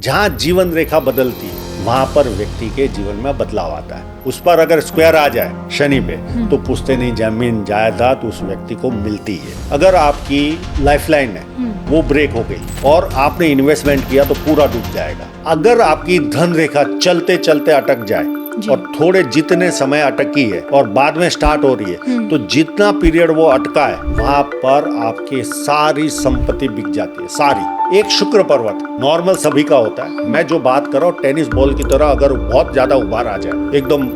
जहाँ जीवन रेखा बदलती है वहां पर व्यक्ति के जीवन में बदलाव आता है। उस पर अगर स्क्वायर आ जाए शनि पे तो पुश्ते नहीं जमीन जायदाद उस व्यक्ति को मिलती है। अगर आपकी लाइफलाइन है वो ब्रेक हो गई और आपने इन्वेस्टमेंट किया तो पूरा डूब जाएगा। अगर आपकी धन रेखा चलते चलते अटक जाए और थोड़े जितने समय अटकी है और बाद में स्टार्ट हो रही है तो जितना पीरियड वो अटका है वहां पर आपकी सारी संपत्ति बिक जाती है, सारी। एक शुक्र पर्वत नॉर्मल सभी का होता है, मैं जो बात कर रहा हूँ टेनिस बॉल की तरह अगर बहुत ज्यादा उबार आ जाए, एकदम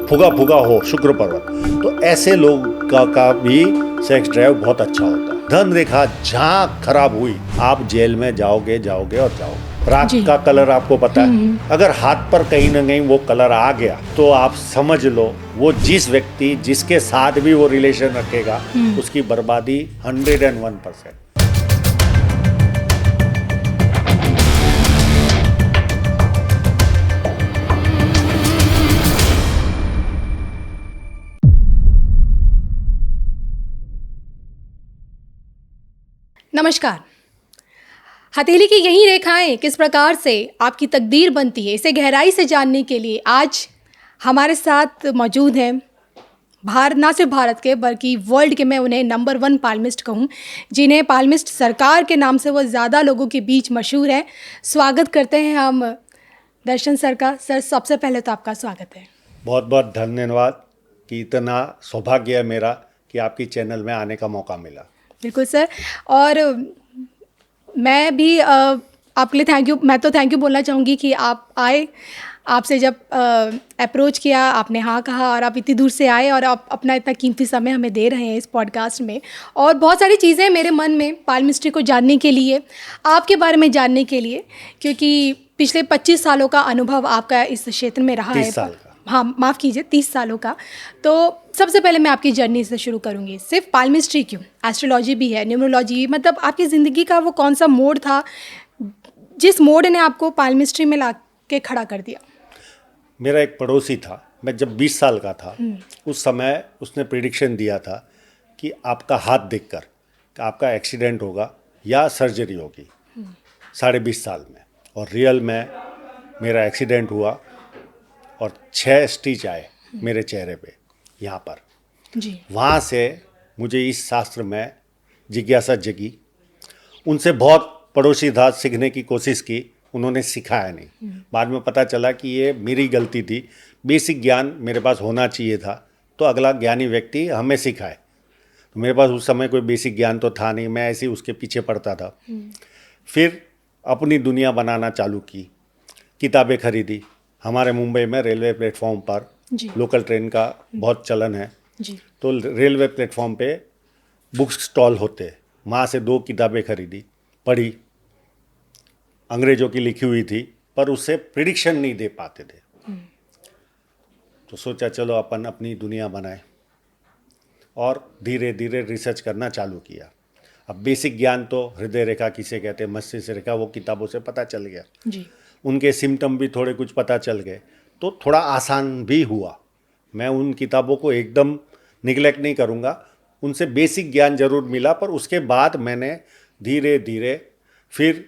फुगा फुगा हो शुक्र पर्वत, तो ऐसे लोग का भी सेक्स ड्राइव बहुत अच्छा होता है। धन रेखा जहाँ खराब हुई आप जेल में जाओगे और जाओगे। रात का कलर आपको पता है, अगर हाथ पर कहीं ना कहीं वो कलर आ गया तो आप समझ लो वो जिस व्यक्ति जिसके साथ भी वो रिलेशन रखेगा उसकी बर्बादी 101%। नमस्कार। हथेली की यही रेखाएं किस प्रकार से आपकी तकदीर बनती है, इसे गहराई से जानने के लिए आज हमारे साथ मौजूद हैं ना सिर्फ भारत के बल्कि वर्ल्ड के, मैं उन्हें नंबर 1 पाल्मिस्ट कहूँ, जिन्हें पाल्मिस्ट सरकार के नाम से वो ज़्यादा लोगों के बीच मशहूर है। स्वागत करते हैं हम दर्शन सर का। सर, सबसे पहले तो आपका स्वागत है। बहुत बहुत धन्यवाद कि इतना सौभाग्य है मेरा कि आपकी चैनल में आने का मौका मिला। बिल्कुल सर, और मैं भी आपके लिए थैंक यू बोलना चाहूँगी कि आप आए। आपसे जब अप्रोच किया आपने हाँ कहा और आप इतनी दूर से आए और आप अपना इतना कीमती समय हमें दे रहे हैं इस पॉडकास्ट में। और बहुत सारी चीज़ें मेरे मन में पाल्मिस्ट्री को जानने के लिए, आपके बारे में जानने के लिए, क्योंकि पिछले 25 सालों का अनुभव आपका इस क्षेत्र में रहा है। 30 साल का। हाँ, माफ़ कीजिए, 30 सालों का। तो सबसे पहले मैं आपकी जर्नी से शुरू करूँगी। सिर्फ पाल्मिस्ट्री क्यों, एस्ट्रोलॉजी भी है, न्यूमरोलॉजी, मतलब आपकी ज़िंदगी का वो कौन सा मोड़ था जिस मोड़ ने आपको पाल्मिस्ट्री में ला के खड़ा कर दिया? मेरा एक पड़ोसी था, मैं जब 20 साल का था उस समय उसने प्रिडिक्शन दिया था कि आपका हाथ देखकर कि आपका एक्सीडेंट होगा या सर्जरी होगी 20.5 साल में। और रियल में मेरा एक्सीडेंट हुआ और 6 स्टिच आए मेरे चेहरे पे यहाँ पर जी। वहाँ से मुझे इस शास्त्र में जिज्ञासा जगी। उनसे बहुत पड़ोसी था, सीखने की कोशिश की, उन्होंने सिखाया नहीं। बाद में पता चला कि ये मेरी गलती थी, बेसिक ज्ञान मेरे पास होना चाहिए था तो अगला ज्ञानी व्यक्ति हमें सिखाए। तो मेरे पास उस समय कोई बेसिक ज्ञान तो था नहीं, मैं ऐसे ही उसके पीछे पड़ता था। फिर अपनी दुनिया बनाना चालू की, किताबें खरीदी। हमारे मुंबई में रेलवे प्लेटफॉर्म पर लोकल ट्रेन का बहुत चलन है जी। तो रेलवे प्लेटफॉर्म पे बुक स्टॉल होते हैं, वहाँ से 2 किताबें खरीदी, पढ़ी। अंग्रेजों की लिखी हुई थी पर उससे प्रिडिक्शन नहीं दे पाते थे। तो सोचा चलो अपन अपनी दुनिया बनाए और धीरे धीरे रिसर्च करना चालू किया। अब बेसिक ज्ञान तो हृदय रेखा किसे कहते हैं, मस्तिष्क रेखा, वो किताबों से पता चल गया जी। उनके सिम्टम भी थोड़े कुछ पता चल गए तो थोड़ा आसान भी हुआ। मैं उन किताबों को एकदम निगलेक्ट नहीं करूँगा, उनसे बेसिक ज्ञान जरूर मिला। पर उसके बाद मैंने धीरे धीरे फिर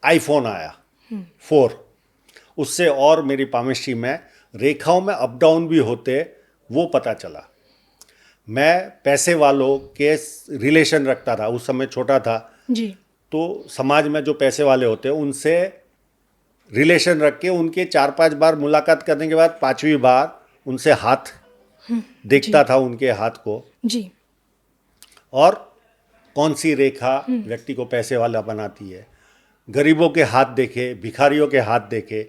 आईफोन आया 4, उससे और मेरी पामिस्ट्री में रेखाओं में अप डाउन भी होते वो पता चला। मैं पैसे वालों के रिलेशन रखता था, उस समय छोटा था जी। तो समाज में जो पैसे वाले होते हैं उनसे रिलेशन रख के उनके 4-5 बार मुलाकात करने के बाद 5वीं बार उनसे हाथ देखता था, उनके हाथ को जी। और कौन सी रेखा व्यक्ति को पैसे वाला बनाती है। गरीबों के हाथ देखे, भिखारियों के हाथ देखे।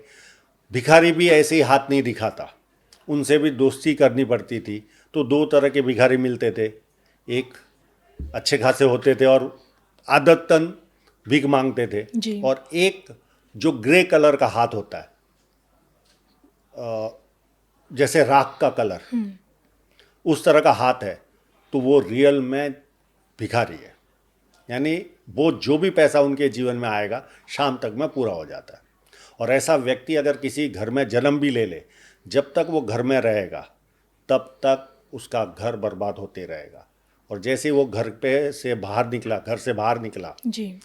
भिखारी भी ऐसे ही हाथ नहीं दिखाता, उनसे भी दोस्ती करनी पड़ती थी। तो 2 तरह के भिखारी मिलते थे, एक अच्छे खासे होते थे और आदतन भीख मांगते थे जी। और एक जो ग्रे कलर का हाथ होता है, जैसे राख का कलर, उस तरह का हाथ है तो वो रियल में भिखारी है। यानी वो जो भी पैसा उनके जीवन में आएगा शाम तक में पूरा हो जाता है। और ऐसा व्यक्ति अगर किसी घर में जन्म भी ले ले, जब तक वो घर में रहेगा तब तक उसका घर बर्बाद होते रहेगा। और जैसे वो घर से बाहर निकला, घर से बाहर निकला, जी।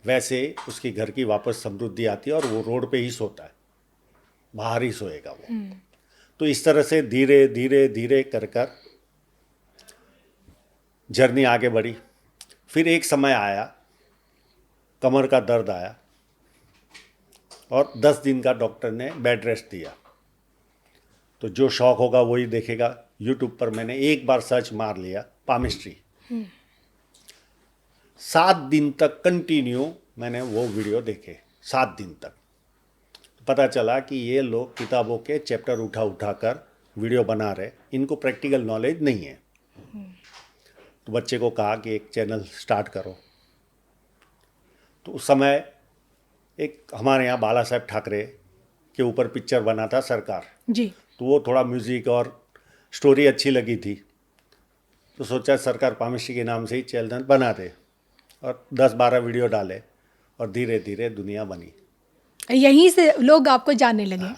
वैसे उसके घर की वापस समृद्धि आती है और वो रोड पे ही सोता है, बाहर ही सोएगा वो। तो इस तरह से धीरे धीरे धीरे कर कर जर्नी आगे बढ़ी। फिर एक समय आया, कमर का दर्द आया और 10 दिन का डॉक्टर ने बेड रेस्ट दिया। तो जो शौक होगा वही देखेगा। यूट्यूब पर मैंने एक बार सर्च मार लिया पामिस्ट्री, 7 दिन तक कंटिन्यू मैंने वो वीडियो देखे, 7 दिन तक। पता चला कि ये लोग किताबों के चैप्टर उठा उठा कर वीडियो बना रहे, इनको प्रैक्टिकल नॉलेज नहीं है। तो बच्चे को कहा कि एक चैनल स्टार्ट करो। तो उस समय एक हमारे यहाँ बाला साहेब ठाकरे के ऊपर पिक्चर बना था सरकार जी। तो वो थोड़ा म्यूज़िक और स्टोरी अच्छी लगी थी, तो सोचा सरकार पामिस्ट्री के नाम से ही चैनल बना दे और 10-12 वीडियो डाले और धीरे धीरे दुनिया बनी। यहीं से लोग आपको जानने लगे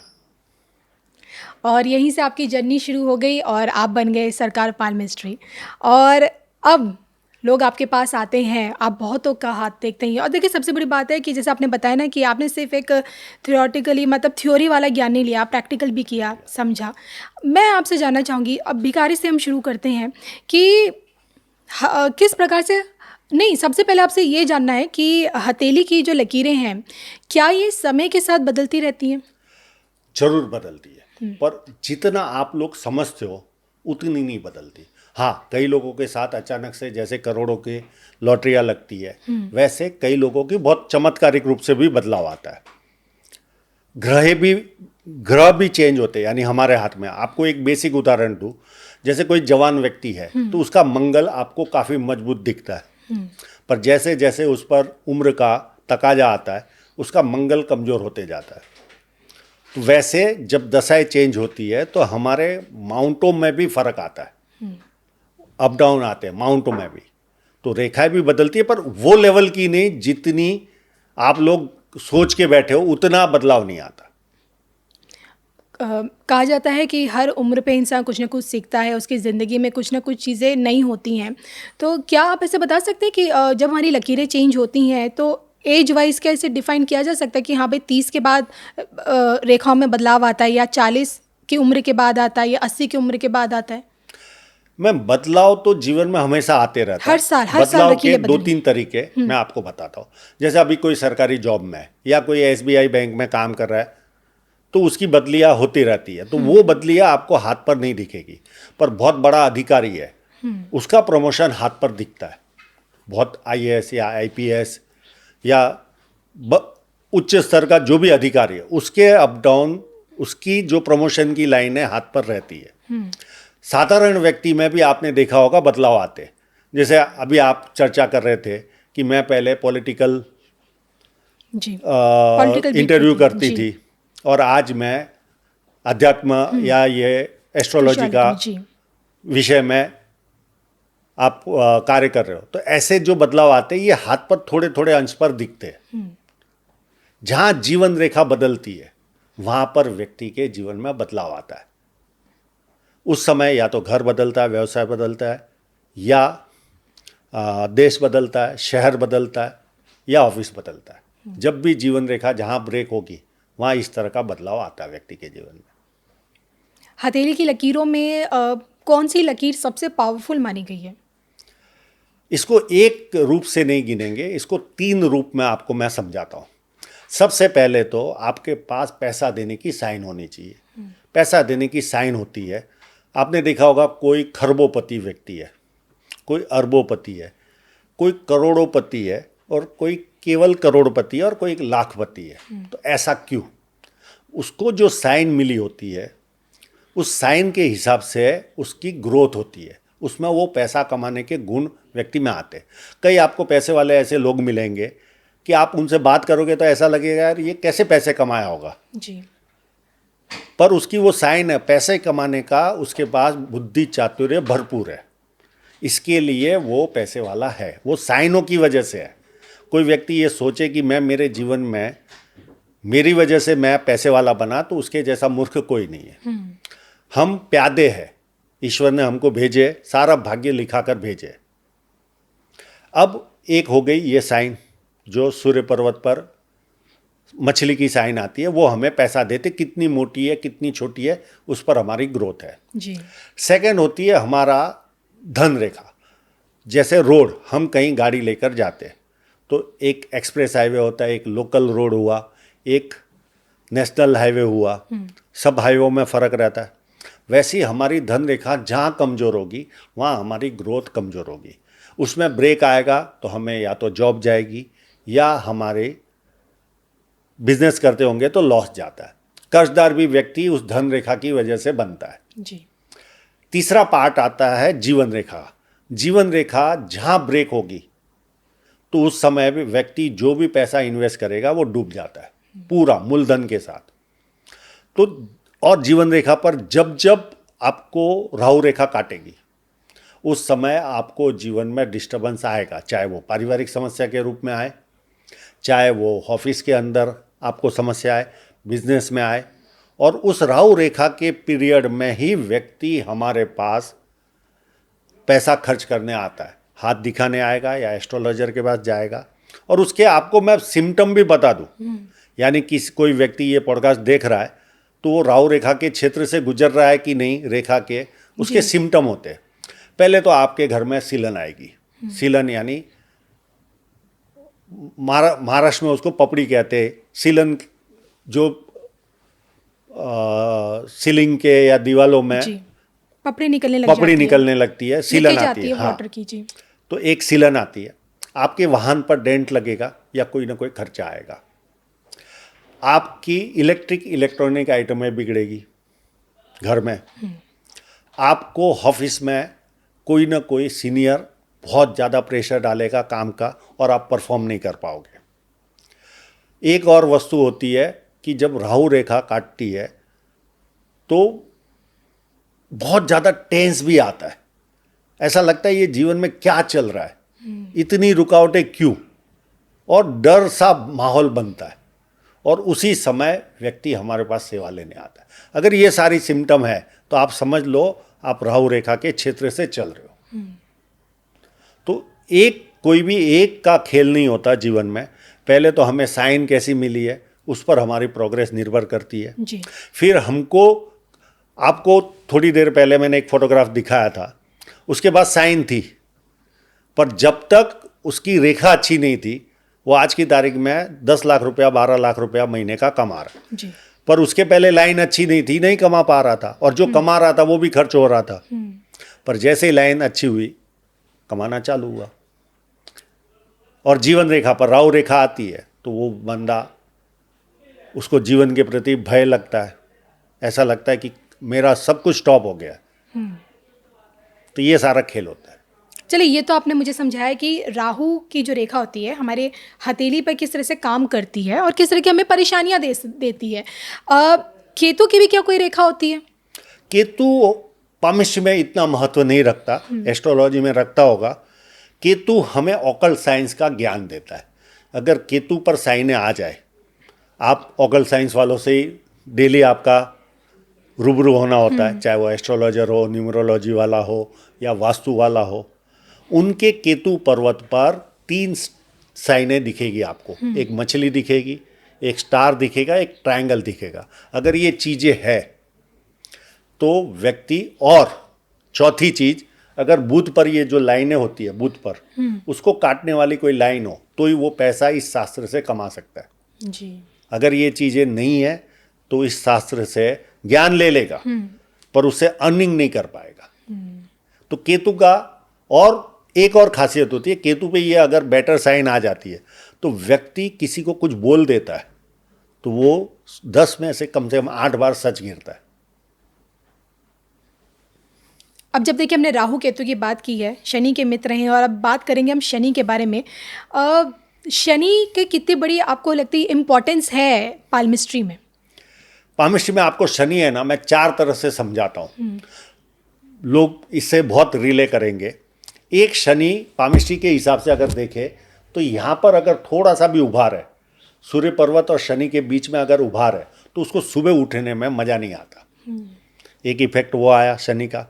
और यहीं से आपकी जर्नी शुरू हो गई और आप बन गए सरकार पामिस्ट्री। और अब लोग आपके पास आते हैं, आप बहुतों का हाथ देखते हैं। और देखिए सबसे बड़ी बात है कि जैसे आपने बताया ना कि आपने सिर्फ एक थियोरेटिकली मतलब थ्योरी वाला ज्ञान नहीं लिया, प्रैक्टिकल भी किया, समझा। मैं आपसे जानना चाहूँगी, अब भिखारी से हम शुरू करते हैं कि किस प्रकार से, नहीं सबसे पहले आपसे ये जानना है कि हथेली की जो लकीरें हैं क्या ये समय के साथ बदलती रहती हैं? जरूर बदलती है, पर जितना आप लोग समझते हो उतनी नहीं बदलती। हाँ, कई लोगों के साथ अचानक से जैसे करोड़ों की लॉटरियां लगती है, वैसे कई लोगों की बहुत चमत्कारिक रूप से भी बदलाव आता है। ग्रह भी चेंज होते हैं, यानी हमारे हाथ में। आपको एक बेसिक उदाहरण दूं, जैसे कोई जवान व्यक्ति है तो उसका मंगल आपको काफ़ी मजबूत दिखता है, पर जैसे जैसे उस पर उम्र का तकाजा आता है उसका मंगल कमज़ोर होते जाता है। तो वैसे जब दशाएं चेंज होती है तो हमारे माउंटों में भी फर्क आता है, अप डाउन आते हैं माउंटों में भी, तो रेखाएं भी बदलती है, पर वो लेवल की नहीं जितनी आप लोग सोच के बैठे हो, उतना बदलाव नहीं आता। कहा जाता है कि हर उम्र पे इंसान कुछ ना कुछ सीखता है, उसकी ज़िंदगी में कुछ ना कुछ चीज़ें नई होती हैं। तो क्या आप ऐसे बता सकते हैं कि जब हमारी लकीरें चेंज होती हैं तो एज वाइज क्या इसे डिफ़ाइन किया जा सकता है कि हाँ भाई 30 के बाद रेखाओं में बदलाव आता है, या 40 की उम्र के बाद आता है, या 80 की उम्र के बाद आता है? बदलाव तो जीवन में हमेशा आते रहता है। हर साल बदलाव के लकीरें 2-3 तरीके मैं आपको बताता हूँ। जैसे अभी कोई सरकारी जॉब में है या कोई SBI बैंक में काम कर रहा है तो उसकी बदलियाँ होती रहती है, तो वो बदलियाँ आपको हाथ पर नहीं दिखेगी। पर बहुत बड़ा अधिकारी है, उसका प्रमोशन हाथ पर दिखता है। बहुत IAS या IPS या उच्च स्तर का जो भी अधिकारी है, उसके अप डाउन, उसकी जो प्रमोशन की लाइन है हाथ पर रहती है। साधारण व्यक्ति में भी आपने देखा होगा बदलाव आते। जैसे अभी आप चर्चा कर रहे थे कि मैं पहले पॉलिटिकल इंटरव्यू करती थी और आज मैं अध्यात्म या ये एस्ट्रोलॉजी का विषय में आप कार्य कर रहे हो। तो ऐसे जो बदलाव आते हैं ये हाथ पर थोड़े थोड़े अंश पर दिखते हैं। जहाँ जीवन रेखा बदलती है वहाँ पर व्यक्ति के जीवन में बदलाव आता है। उस समय या तो घर बदलता है, व्यवसाय बदलता है, या देश बदलता है, शहर बदलता है, या ऑफिस बदलता है। जब भी जीवन रेखा जहाँ ब्रेक होगी वहाँ इस तरह का बदलाव आता है व्यक्ति के जीवन में। हथेली की लकीरों में कौन सी लकीर सबसे पावरफुल मानी गई है? इसको एक रूप से नहीं गिनेंगे, इसको 3 रूप में आपको मैं समझाता हूँ। सबसे पहले तो आपके पास पैसा देने की साइन होनी चाहिए। पैसा देने की साइन होती है, आपने देखा होगा कोई खरबोपति व्यक्ति है, कोई अरबोपति है, कोई करोड़ोपति है, और कोई केवल करोड़पति है, और कोई लाखपति है। तो ऐसा क्यों? उसको जो साइन मिली होती है उस साइन के हिसाब से उसकी ग्रोथ होती है, उसमें वो पैसा कमाने के गुण व्यक्ति में आते हैं। कई आपको पैसे वाले ऐसे लोग मिलेंगे कि आप उनसे बात करोगे तो ऐसा लगेगा यार ये कैसे पैसे कमाया होगा जी, पर उसकी वो साइन है पैसे कमाने का, उसके पास बुद्धि चातुर्य भरपूर है, इसके लिए वो पैसे वाला है। वो साइनों की वजह से है। कोई व्यक्ति ये सोचे कि मैं मेरे जीवन में मेरी वजह से मैं पैसे वाला बना, तो उसके जैसा मूर्ख कोई नहीं है। हम प्यादे हैं, ईश्वर ने हमको भेजे, सारा भाग्य लिखा कर भेजे। अब एक हो गई ये साइन, जो सूर्य पर्वत पर मछली की साइन आती है, वो हमें पैसा देते, कितनी मोटी है कितनी छोटी है उस पर हमारी ग्रोथ है। जी। सेकंड होती है हमारा धन रेखा। जैसे रोड, हम कहीं गाड़ी लेकर जाते हैं तो एक एक्सप्रेस हाईवे होता है, एक लोकल रोड हुआ, एक नेशनल हाईवे हुआ, सब हाईवे में फ़र्क रहता है। वैसी हमारी धन रेखा जहाँ कमज़ोर होगी वहाँ हमारी ग्रोथ कमज़ोर होगी। उसमें ब्रेक आएगा तो हमें या तो जॉब जाएगी या हमारे बिजनेस करते होंगे तो लॉस जाता है। कर्जदार भी व्यक्ति उस धन रेखा की वजह से बनता है। जी। तीसरा पार्ट आता है जीवन रेखा। जीवन रेखा जहाँ ब्रेक होगी तो उस समय भी व्यक्ति जो भी पैसा इन्वेस्ट करेगा वो डूब जाता है पूरा मूलधन के साथ। तो और जीवन रेखा पर जब जब आपको राहु रेखा काटेगी उस समय आपको जीवन में डिस्टर्बेंस आएगा, चाहे वो पारिवारिक समस्या के रूप में आए, चाहे वो ऑफिस के अंदर आपको समस्या आए, बिजनेस में आए। और उस राहु रेखा के पीरियड में ही व्यक्ति हमारे पास पैसा खर्च करने आता है, हाथ दिखाने आएगा या एस्ट्रोलॉजर के पास जाएगा। और उसके आपको मैं सिम्टम भी बता दूं, यानी कि कोई व्यक्ति ये पॉडकास्ट देख रहा है तो वो राहु रेखा के क्षेत्र से गुजर रहा है कि नहीं, रेखा के उसके सिम्टम होते हैं। पहले तो आपके घर में सीलन आएगी। सीलन यानी महाराष्ट्र में उसको पपड़ी कहते हैं। सीलन जो सीलिंग के या दीवालों में जी। पपड़ी निकलने लगती है, सीलन आती है। हाँ, वाटर की। जी। तो एक सीलन आती है। आपके वाहन पर डेंट लगेगा या कोई ना कोई खर्चा आएगा। आपकी इलेक्ट्रॉनिक आइटमें बिगड़ेगी घर में। आपको ऑफिस में कोई ना कोई सीनियर बहुत ज़्यादा प्रेशर डालेगा काम का और आप परफॉर्म नहीं कर पाओगे। एक और वस्तु होती है कि जब राहु रेखा काटती है तो बहुत ज़्यादा टेंस भी आता है। ऐसा लगता है ये जीवन में क्या चल रहा है, इतनी रुकावटें क्यों, और डर सा माहौल बनता है। और उसी समय व्यक्ति हमारे पास सेवा लेने आता है। अगर ये सारी सिम्टम है तो आप समझ लो आप राहु रेखा के क्षेत्र से चल रहे हो। तो कोई भी एक का खेल नहीं होता जीवन में। पहले तो हमें साइन कैसी मिली है उस पर हमारी प्रोग्रेस निर्भर करती है। जी। फिर आपको थोड़ी देर पहले मैंने एक फोटोग्राफ दिखाया था, उसके बाद साइन थी, पर जब तक उसकी रेखा अच्छी नहीं थी वो आज की तारीख में 10 लाख रुपया 12 लाख रुपया महीने का कमा रहा है। जी। पर उसके पहले लाइन अच्छी नहीं थी, नहीं कमा पा रहा था, और जो कमा रहा था वो भी खर्च हो रहा था। पर जैसे ही लाइन अच्छी हुई कमाना चालू हुआ। और जीवन रेखा पर राहु रेखा आती है तो वो बंदा, उसको जीवन के प्रति भय लगता है, ऐसा लगता है कि मेरा सब कुछ स्टॉप हो गया। तो ये सारा खेल होता है। चलिए, ये तो आपने मुझे समझाया कि राहु की जो रेखा होती है हमारे हथेली पर किस तरह से काम करती है और किस तरह की हमें परेशानियां देती है। केतु की भी क्या कोई रेखा होती है? केतु पामिष्य में इतना महत्व नहीं रखता, एस्ट्रोलॉजी में रखता होगा। केतु हमें ऑकल्ट साइंस का ज्ञान देता है। अगर केतु पर साइनें आ जाए, आप ऑकल्ट साइंस वालों से ही डेली आपका रूबरू होना होता है, चाहे वो एस्ट्रोलॉजर हो, न्यूमरोलॉजी वाला हो या वास्तु वाला हो। उनके केतु पर्वत पर 3 साइनें दिखेगी आपको। एक मछली दिखेगी, एक स्टार दिखेगा, एक ट्रायंगल दिखेगा। अगर ये चीज़ें है तो व्यक्ति, और चौथी चीज़, अगर बुध पर ये जो लाइनें होती है, बुध पर उसको काटने वाली कोई लाइन हो तो ही वो पैसा इस शास्त्र से कमा सकता है। जी। अगर ये चीज़ें नहीं है तो इस शास्त्र से ज्ञान ले लेगा पर उससे अर्निंग नहीं कर पाएगा। तो केतु का और एक और खासियत होती है, केतु पे ये अगर बेटर साइन आ जाती है तो व्यक्ति किसी को कुछ बोल देता है तो वो 10 में से कम 8 बार सच गिरता है। अब जब देखिए हमने राहु केतु की बात की है, शनि के मित्र हैं, और अब बात करेंगे हम शनि के बारे में। शनि के कितनी बड़ी आपको लगती है इम्पोर्टेंस है पाल्मिस्ट्री में? पाल्मिस्ट्री में आपको शनि है ना, मैं 4 तरह से समझाता हूँ, लोग इससे बहुत रिले करेंगे। एक शनि पाल्मिस्ट्री के हिसाब से अगर देखें तो यहाँ पर अगर थोड़ा सा भी उभार है, सूर्य पर्वत और शनि के बीच में अगर उभार है तो उसको सुबह उठने में मज़ा नहीं आता। एक इफेक्ट वो आया शनि का।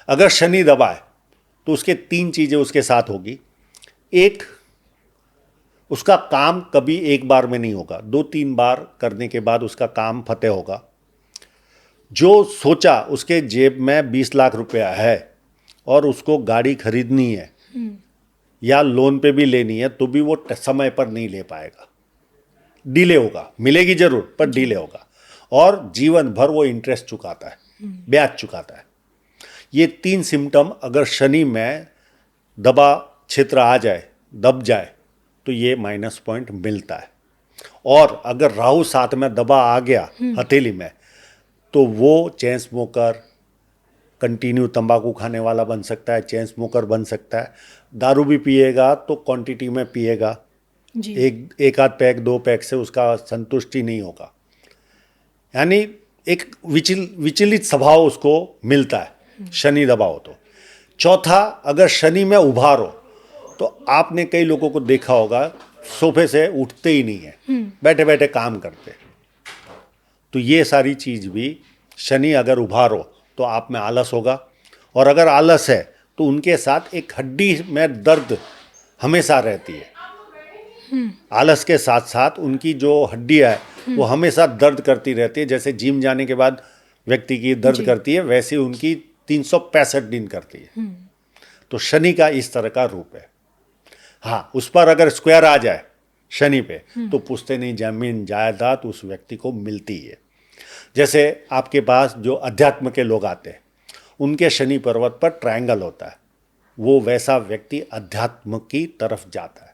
अगर शनि दबाए तो उसके 3 चीज़ें उसके साथ होगी। एक, उसका काम कभी एक बार में नहीं होगा, 2-3 बार करने के बाद उसका काम फतेह होगा। जो सोचा उसके जेब में 20 लाख रुपया है और उसको गाड़ी खरीदनी है या लोन पे भी लेनी है, तो भी वो समय पर नहीं ले पाएगा, डिले होगा। मिलेगी जरूर पर डिले होगा, और जीवन भर वो इंटरेस्ट चुकाता है, ब्याज चुकाता है। ये 3 सिम्टम अगर शनि में दबा क्षेत्र आ जाए, दब जाए, तो ये माइनस पॉइंट मिलता है। और अगर राहु साथ में दबा आ गया हथेली में, तो वो चेन स्मोकर, कंटिन्यू तंबाकू खाने वाला बन सकता है, चेन स्मोकर बन सकता है। दारू भी पिएगा तो क्वांटिटी में पिएगा, जी। एक आध पैक 2 पैक से उसका संतुष्टि नहीं होगा, यानी एक विचलित स्वभाव उसको मिलता है शनि दबाव तो। चौथा, अगर शनि में उभार हो, तो आपने कई लोगों को देखा होगा सोफे से उठते ही नहीं है, बैठे बैठे काम करते। तो ये सारी चीज भी, शनि अगर उभार हो तो आप में आलस होगा, और अगर आलस है तो उनके साथ एक हड्डी में दर्द हमेशा रहती है। आलस के साथ साथ उनकी जो हड्डियां है वो हमेशा दर्द करती रहती है। जैसे जिम जाने के बाद व्यक्ति की दर्द करती है, वैसे उनकी 365 दिन करती है। तो शनि का इस तरह का रूप है। हाँ, उस पर अगर स्क्वायर आ जाए शनि पे, तो पुश्तैनी जमीन जायदाद उस व्यक्ति को मिलती है। जैसे आपके पास जो अध्यात्म के लोग आते हैं, उनके शनि पर्वत पर ट्रायंगल होता है, वो वैसा व्यक्ति अध्यात्म की तरफ जाता है।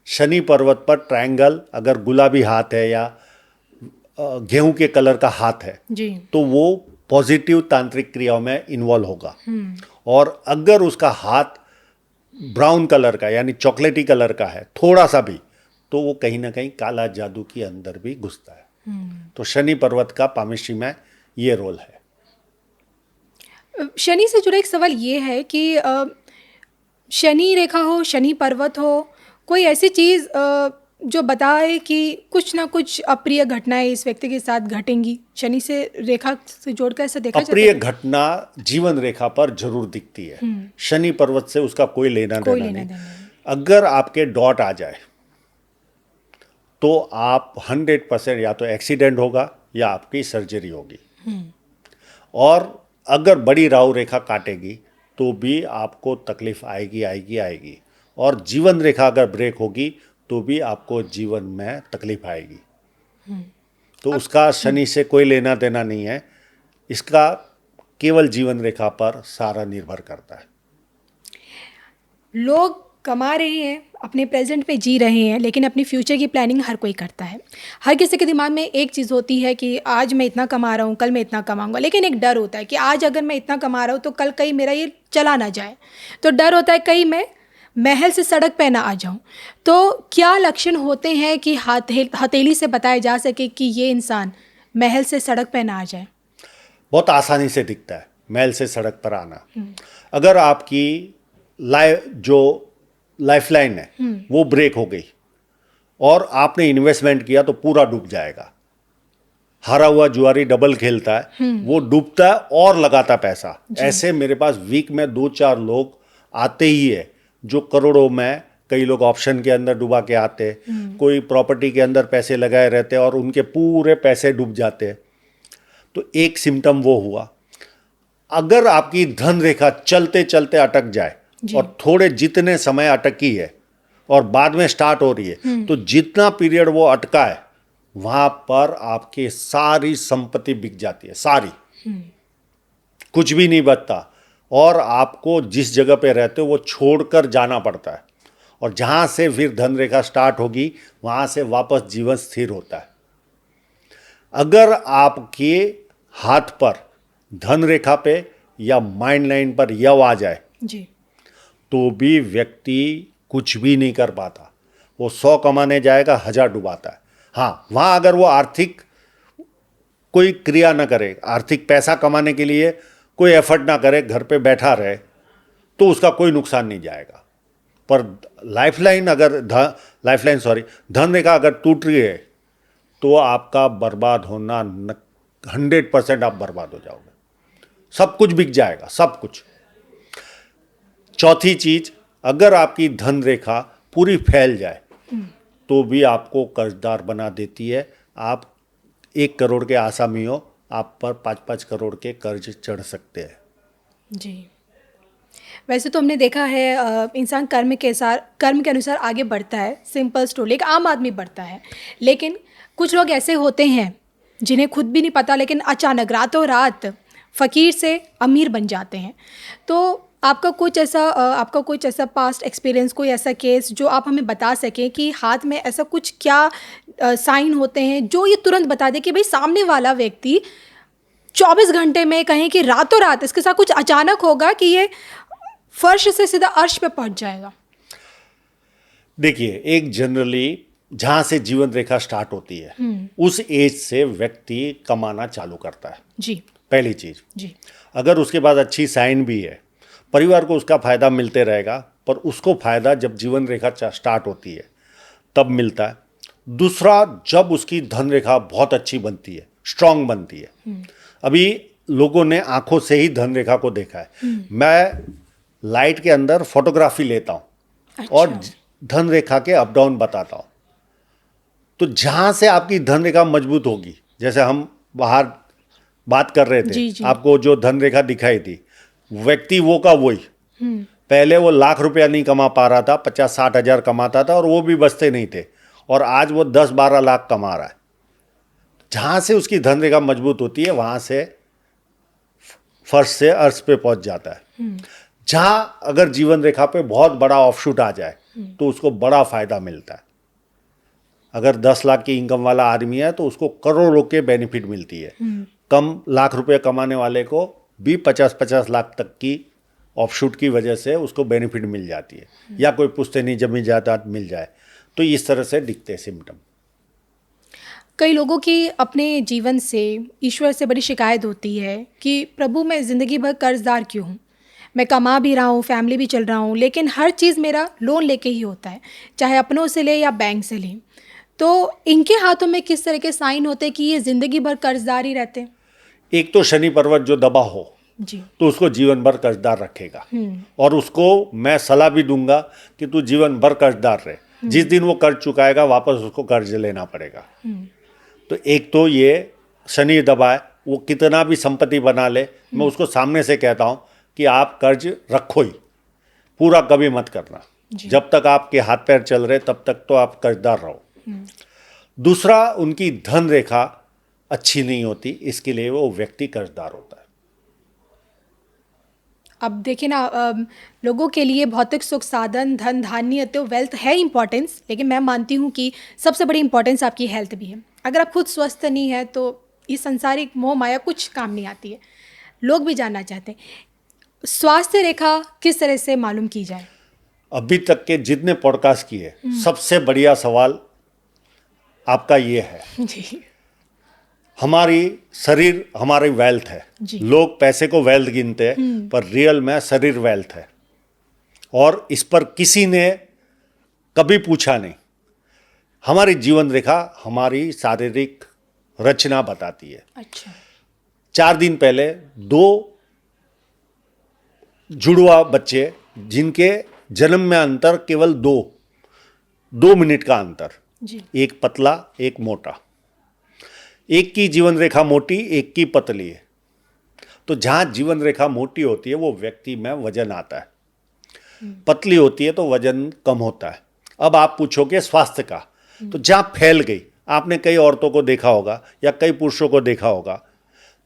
शनि पर्वत पर ट्रायंगल अगर गुलाबी हाथ है या गेहूं के कलर का हाथ है जी। तो वो पॉजिटिव तांत्रिक क्रियाओं में इन्वॉल्व होगा। और अगर उसका हाथ ब्राउन कलर का यानी चॉकलेटी कलर का है थोड़ा सा भी, तो वो कहीं ना कहीं काला जादू के अंदर भी घुसता है। तो शनि पर्वत का पामिशी में ये रोल है। शनि से जुड़ा एक सवाल ये है कि शनि रेखा हो, शनि पर्वत हो, कोई ऐसी चीज़ जो बताए कि कुछ ना कुछ अप्रिय घटनाएं इस व्यक्ति के साथ घटेंगी, शनि से रेखा से जोड़कर ऐसा देखा जाता है? अप्रिय घटना जीवन रेखा पर जरूर दिखती है। शनि पर्वत से उसका कोई लेना देना नहीं। अगर आपके डॉट आ जाए तो आप 100% या तो एक्सीडेंट होगा या आपकी सर्जरी होगी। और अगर बड़ी राहु रेखा काटेगी तो भी आपको तकलीफ आएगी आएगी आएगी। और जीवन रेखा अगर ब्रेक होगी तो भी आपको जीवन में तकलीफ आएगी। तो उसका शनि से कोई लेना देना नहीं है, इसका केवल जीवन रेखा पर सारा निर्भर करता है। लोग कमा रहे हैं, अपने प्रेजेंट पे जी रहे हैं, लेकिन अपनी फ्यूचर की प्लानिंग हर कोई करता है। हर किसी के दिमाग में एक चीज़ होती है कि आज मैं इतना कमा रहा हूँ, कल मैं इतना कमाऊँगा, लेकिन एक डर होता है कि आज अगर मैं इतना कमा रहा हूँ तो कल कहीं मेरा ये चला ना जाए। तो डर होता है कहीं मैं महल से सड़क पे ना आ जाऊं। तो क्या लक्षण होते हैं कि हथेली से बताया जा सके कि ये इंसान महल से सड़क पे ना आ जाए? बहुत आसानी से दिखता है महल से सड़क पर आना। अगर आपकी लाइफ लाइन है वो ब्रेक हो गई और आपने इन्वेस्टमेंट किया तो पूरा डूब जाएगा। हारा हुआ जुआरी डबल खेलता है, वो डूबता है और लगाता पैसा। ऐसे मेरे पास वीक में 2-4 लोग आते ही है जो करोड़ों में, कई लोग ऑप्शन के अंदर डुबा के आते, कोई प्रॉपर्टी के अंदर पैसे लगाए रहते और उनके पूरे पैसे डूब जाते। तो एक सिम्टम वो हुआ। अगर आपकी धन रेखा चलते चलते अटक जाए और थोड़े जितने समय अटकी है और बाद में स्टार्ट हो रही है, तो जितना पीरियड वो अटका है वहां पर आपकी सारी संपत्ति बिक जाती है, सारी, कुछ भी नहीं बचता। और आपको जिस जगह पे रहते हो वो छोड़कर जाना पड़ता है। और जहां से फिर धन रेखा स्टार्ट होगी वहां से वापस जीवन स्थिर होता है। अगर आपके हाथ पर धन रेखा पे या माइंड लाइन पर यव आ जाए जी, तो भी व्यक्ति कुछ भी नहीं कर पाता। वो 100 कमाने जाएगा, 1000 डुबाता है। हाँ, वहाँ अगर वो आर्थिक कोई क्रिया ना करे, आर्थिक पैसा कमाने के लिए कोई एफर्ट ना करे, घर पे बैठा रहे, तो उसका कोई नुकसान नहीं जाएगा। पर धन रेखा अगर टूट रही है तो आपका बर्बाद होना 100% आप बर्बाद हो जाओगे। सब कुछ बिक जाएगा, सब कुछ। चौथी चीज, अगर आपकी धन रेखा पूरी फैल जाए तो भी आपको कर्जदार बना देती है। आप 1 करोड़ के आसामी हो, आप पर 5-5 करोड़ के कर्ज चढ़ सकते हैं। जी, वैसे तो हमने देखा है इंसान कर्म के अनुसार आगे बढ़ता है। सिंपल स्टोरी, एक आम आदमी बढ़ता है। लेकिन कुछ लोग ऐसे होते हैं जिन्हें खुद भी नहीं पता, लेकिन अचानक रातों रात फ़कीर से अमीर बन जाते हैं। तो आपका कुछ ऐसा पास्ट एक्सपीरियंस, कोई ऐसा केस जो आप हमें बता सकें कि हाथ में ऐसा कुछ क्या साइन होते हैं जो ये तुरंत बता दे कि भाई सामने वाला व्यक्ति 24 घंटे में, कहें कि रातों रात इसके साथ कुछ अचानक होगा कि ये फर्श से सीधा अर्श पे पहुंच जाएगा। देखिए, एक जनरली जहां से जीवन रेखा स्टार्ट होती है उस एज से व्यक्ति कमाना चालू करता है। जी पहली चीज। जी। अगर उसके बाद अच्छी साइन भी है, परिवार को उसका फायदा मिलते रहेगा, पर उसको फायदा जब जीवन रेखा स्टार्ट होती है तब मिलता है। दूसरा, जब उसकी धन रेखा बहुत अच्छी बनती है, स्ट्रांग बनती है। अभी लोगों ने आंखों से ही धन रेखा को देखा है। मैं लाइट के अंदर फोटोग्राफी लेता हूँ। अच्छा। और धन रेखा के अप डाउन बताता हूँ। तो जहां से आपकी धन रेखा मजबूत होगी, जैसे हम बाहर बात कर रहे थे, जी, जी। आपको जो धन रेखा दिखाई थी, व्यक्ति वो का वही। पहले वो लाख रुपया नहीं कमा पा रहा था, 50-60 हजार कमाता था और वो भी बचते नहीं थे, और आज वो 10-12 लाख कमा रहा है। जहां से उसकी धन रेखा मजबूत होती है वहां से फर्श से अर्श पे पहुंच जाता है। जहां अगर जीवन रेखा पे बहुत बड़ा ऑफशूट आ जाए तो उसको बड़ा फायदा मिलता है। अगर 10 लाख की इनकम वाला आदमी है तो उसको करोड़ों के बेनिफिट मिलती है। कम लाख रुपए कमाने वाले को भी 50-50 लाख तक की ऑफशूट की वजह से उसको बेनिफिट मिल जाती है, या कोई पुश्तैनी जमीन जायदाद मिल जाए। तो इस तरह से दिखते हैं सिम्टम। कई लोगों की अपने जीवन से ईश्वर से बड़ी शिकायत होती है कि प्रभु मैं ज़िंदगी भर कर्जदार क्यों हूँ। मैं कमा भी रहा हूँ, फैमिली भी चल रहा हूँ, लेकिन हर चीज़ मेरा लोन लेके ही होता है, चाहे अपनों से ले या बैंक से ले। तो इनके हाथों में किस तरह के साइन होते हैं कि ये ज़िंदगी भर कर्जदार ही रहते हैं? एक तो शनि पर्वत जो दबा हो जी। तो उसको जीवन भर कर्जदार रखेगा। और उसको मैं सलाह भी दूंगा कि तू जीवन भर कर्जदार रहे। जिस दिन वो कर्ज चुकाएगा वापस उसको कर्ज लेना पड़ेगा। तो एक तो ये शनि दबाए, वो कितना भी संपत्ति बना ले, मैं उसको सामने से कहता हूँ कि आप कर्ज रखो ही, पूरा कभी मत करना। जब तक आपके हाथ पैर चल रहे तब तक तो आप कर्जदार रहो। दूसरा, उनकी धन रेखा अच्छी नहीं होती, इसके लिए वो व्यक्ति कर्जदार होता है। अब देखिए ना, लोगों के लिए भौतिक सुख साधन, धन धान्य तो वेल्थ है इंपॉर्टेंस, लेकिन मैं मानती हूँ कि सबसे बड़ी इंपॉर्टेंस आपकी हेल्थ भी है। अगर आप खुद स्वस्थ नहीं है तो ये संसारिक मोह माया कुछ काम नहीं आती है। लोग भी जानना चाहते हैं स्वास्थ्य रेखा किस तरह से मालूम की जाए। अभी तक के जितने पॉडकास्ट किए, सबसे बढ़िया सवाल आपका ये है। जी हमारी शरीर हमारी वेल्थ है। लोग पैसे को वेल्थ गिनते हैं, पर रियल में शरीर वेल्थ है। और इस पर किसी ने कभी पूछा नहीं। हमारी जीवन रेखा हमारी शारीरिक रचना बताती है। अच्छा। 4 दिन पहले 2 जुड़वा बच्चे, जिनके जन्म में अंतर केवल 2 मिनट का अंतर, जी। एक पतला एक मोटा, एक की जीवन रेखा मोटी एक की पतली है। तो जहां जीवन रेखा मोटी होती है वो व्यक्ति में वजन आता है, पतली होती है तो वजन कम होता है। अब आप पूछोगे स्वास्थ्य का, तो जहां फैल गई, आपने कई औरतों को देखा होगा या कई पुरुषों को देखा होगा,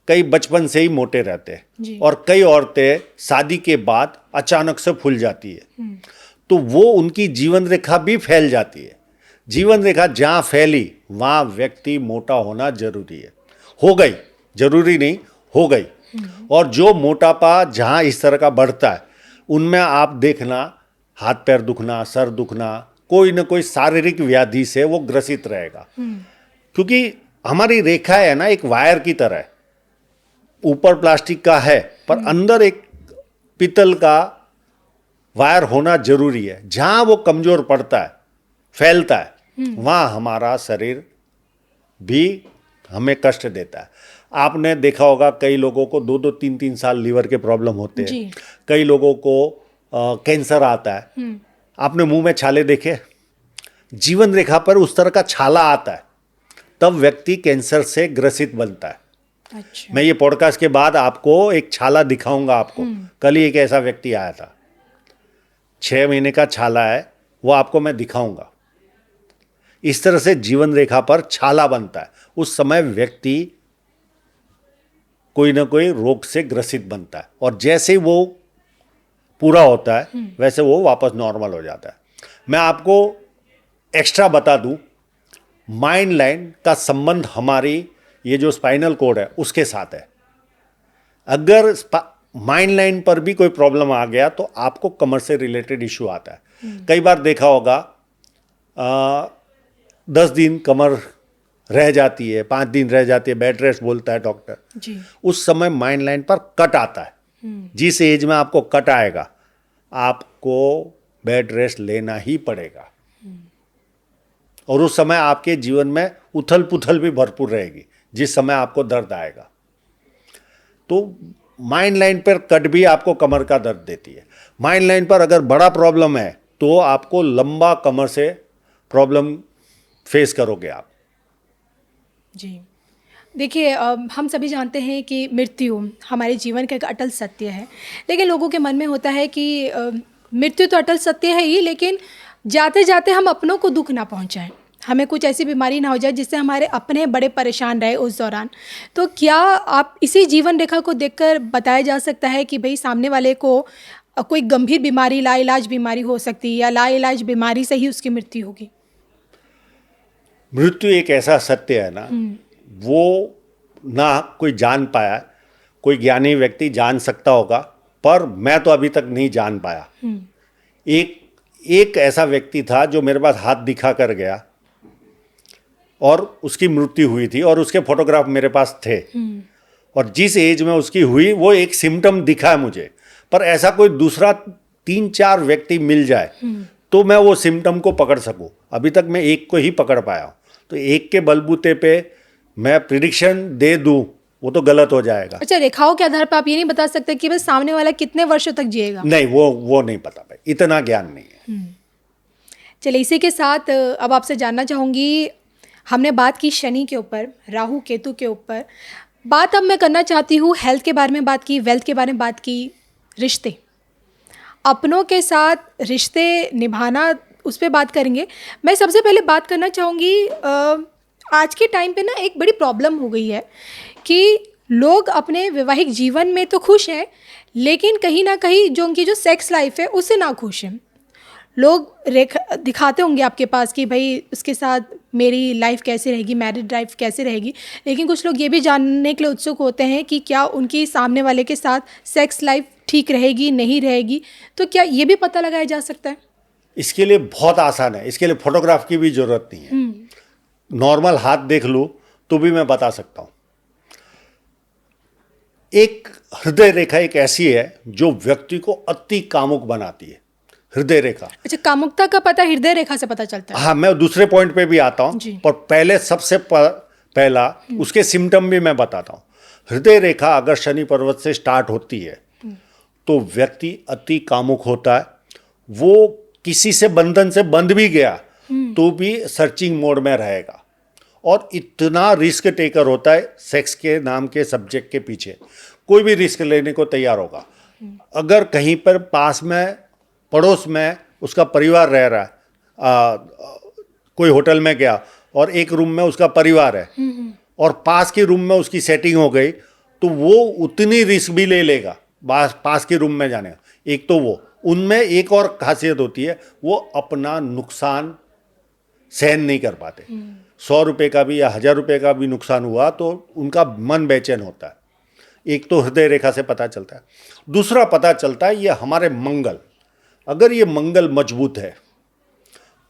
कई बचपन से ही मोटे रहते हैं और कई औरतें शादी के बाद अचानक से फूल जाती है। तो वो उनकी जीवन रेखा भी फैल जाती है। जीवन रेखा जहाँ फैली वहाँ व्यक्ति मोटा होना जरूरी है। हो गई, जरूरी नहीं, हो गई। और जो मोटापा जहाँ इस तरह का बढ़ता है उनमें आप देखना हाथ पैर दुखना, सर दुखना, कोई ना कोई शारीरिक व्याधि से वो ग्रसित रहेगा। क्योंकि हमारी रेखा है ना एक वायर की तरह है, ऊपर प्लास्टिक का है पर अंदर एक पीतल का वायर होना जरूरी है। जहाँ वो कमजोर पड़ता है, फैलता है, वहाँ हमारा शरीर भी हमें कष्ट देता है। आपने देखा होगा कई लोगों को 2-2, 3-3 साल लीवर के प्रॉब्लम होते हैं। कई लोगों को कैंसर आता है। आपने मुंह में छाले देखे? जीवन रेखा पर उस तरह का छाला आता है, तब व्यक्ति कैंसर से ग्रसित बनता है। अच्छा। मैं ये पॉडकास्ट के बाद आपको एक छाला दिखाऊंगा आपको। कल ही एक ऐसा व्यक्ति आया था, 6 महीने का छाला है, वो आपको मैं दिखाऊंगा। इस तरह से जीवन रेखा पर छाला बनता है, उस समय व्यक्ति कोई ना कोई रोग से ग्रसित बनता है, और जैसे ही वो पूरा होता है वैसे वो वापस नॉर्मल हो जाता है। मैं आपको एक्स्ट्रा बता दूं, माइंड लाइन का संबंध हमारी ये जो स्पाइनल कोड है उसके साथ है। अगर माइंड लाइन पर भी कोई प्रॉब्लम आ गया तो आपको कमर से रिलेटेड इश्यू आता है। कई बार देखा होगा 10 दिन कमर रह जाती है, 5 दिन रह जाती है, बेड रेस्ट बोलता है डॉक्टर जी। उस समय माइंड लाइन पर कट आता है। जिस एज में आपको कट आएगा आपको बेड रेस्ट लेना ही पड़ेगा, और उस समय आपके जीवन में उथल पुथल भी भरपूर रहेगी जिस समय आपको दर्द आएगा। तो माइंड लाइन पर कट भी आपको कमर का दर्द देती है। माइंड लाइन पर अगर बड़ा प्रॉब्लम है तो आपको लंबा कमर से प्रॉब्लम फेस करोगे आप। जी। देखिए, हम सभी जानते हैं कि मृत्यु हमारे जीवन का एक अटल सत्य है, लेकिन लोगों के मन में होता है कि मृत्यु तो अटल सत्य है ही, लेकिन जाते जाते हम अपनों को दुख ना पहुंचाएं, हमें कुछ ऐसी बीमारी ना हो जाए जिससे हमारे अपने बड़े परेशान रहे उस दौरान। तो क्या आप इसी जीवन रेखा को देखकर बताया जा सकता है कि भाई सामने वाले को कोई गंभीर बीमारी, लाइलाज बीमारी हो सकती है, या लाइलाज बीमारी से ही उसकी मृत्यु होगी? मृत्यु एक ऐसा सत्य है ना, वो ना कोई जान पाया, कोई ज्ञानी व्यक्ति जान सकता होगा, पर मैं तो अभी तक नहीं जान पाया। एक ऐसा व्यक्ति था जो मेरे पास हाथ दिखा कर गया और उसकी मृत्यु हुई थी, और उसके फोटोग्राफ मेरे पास थे, और जिस एज में उसकी हुई वो एक सिम्टम दिखा है मुझे, पर ऐसा कोई दूसरा 3-4 व्यक्ति मिल जाए तो मैं वो सिम्टम को पकड़ सकूं। अभी तक मैं एक को ही पकड़ पाया हूं, तो एक के बलबूते पे मैं प्रिडिक्शन दे दूं वो तो गलत हो जाएगा। अच्छा, रेखाओं के आधार पर आप ये नहीं बता सकते कि बस सामने वाला कितने वर्षों तक जिएगा? नहीं, वो नहीं पता भाई, इतना ज्ञान नहीं है। चलिए, इसी के साथ अब आपसे जानना चाहूँगी, हमने बात की शनि के ऊपर, राहु केतु के ऊपर, बात अब मैं करना चाहती हूँ हेल्थ के बारे में बात की, वेल्थ के बारे में बात की, रिश्ते, अपनों के साथ रिश्ते निभाना, उस पर बात करेंगे। मैं सबसे पहले बात करना चाहूँगी, आज के टाइम पे ना एक बड़ी प्रॉब्लम हो गई है कि लोग अपने वैवाहिक जीवन में तो खुश हैं, लेकिन कहीं ना कहीं जो उनकी जो सेक्स लाइफ है उससे ना खुश हैं। लोग दिखाते होंगे आपके पास कि भाई उसके साथ मेरी लाइफ कैसे रहेगी, मैरिड लाइफ कैसे रहेगी, लेकिन कुछ लोग ये भी जानने के लिए उत्सुक होते हैं कि क्या उनकी सामने वाले के साथ सेक्स लाइफ ठीक रहेगी, नहीं रहेगी। तो क्या ये भी पता लगाया जा सकता है? इसके लिए बहुत आसान है, इसके लिए फोटोग्राफ की भी जरूरत नहीं है। नॉर्मल हाथ देख लो तो भी मैं बता सकता हूं। एक हृदय रेखा एक ऐसी है जो व्यक्ति को अति कामुक बनाती है, हृदय रेखा। अच्छा, कामुकता का पता हृदय रेखा से पता चलता है? हाँ, मैं दूसरे पॉइंट पे भी आता हूं, पर पहले सबसे पहला उसके सिम्टम भी मैं बताता हूं। हृदय रेखा अगर शनि पर्वत से स्टार्ट होती है तो व्यक्ति अति कामुक होता है। वो किसी से बंधन से बंध भी गया तो भी सर्चिंग मोड में रहेगा, और इतना रिस्क टेकर होता है सेक्स के नाम के सब्जेक्ट के पीछे, कोई भी रिस्क लेने को तैयार होगा। अगर कहीं पर पास में पड़ोस में उसका परिवार रह रहा है, कोई होटल में गया और एक रूम में उसका परिवार है और पास के रूम में उसकी सेटिंग हो गई, तो वो उतनी रिस्क भी ले लेगा पास के रूम में जाने का। एक तो वो, उनमें एक और खासियत होती है, वो अपना नुकसान सहन नहीं कर पाते। 100 रुपये का भी या 1000 रुपये का भी नुकसान हुआ तो उनका मन बेचैन होता है। एक तो हृदय रेखा से पता चलता है। दूसरा पता चलता है ये हमारे मंगल, अगर ये मंगल मजबूत है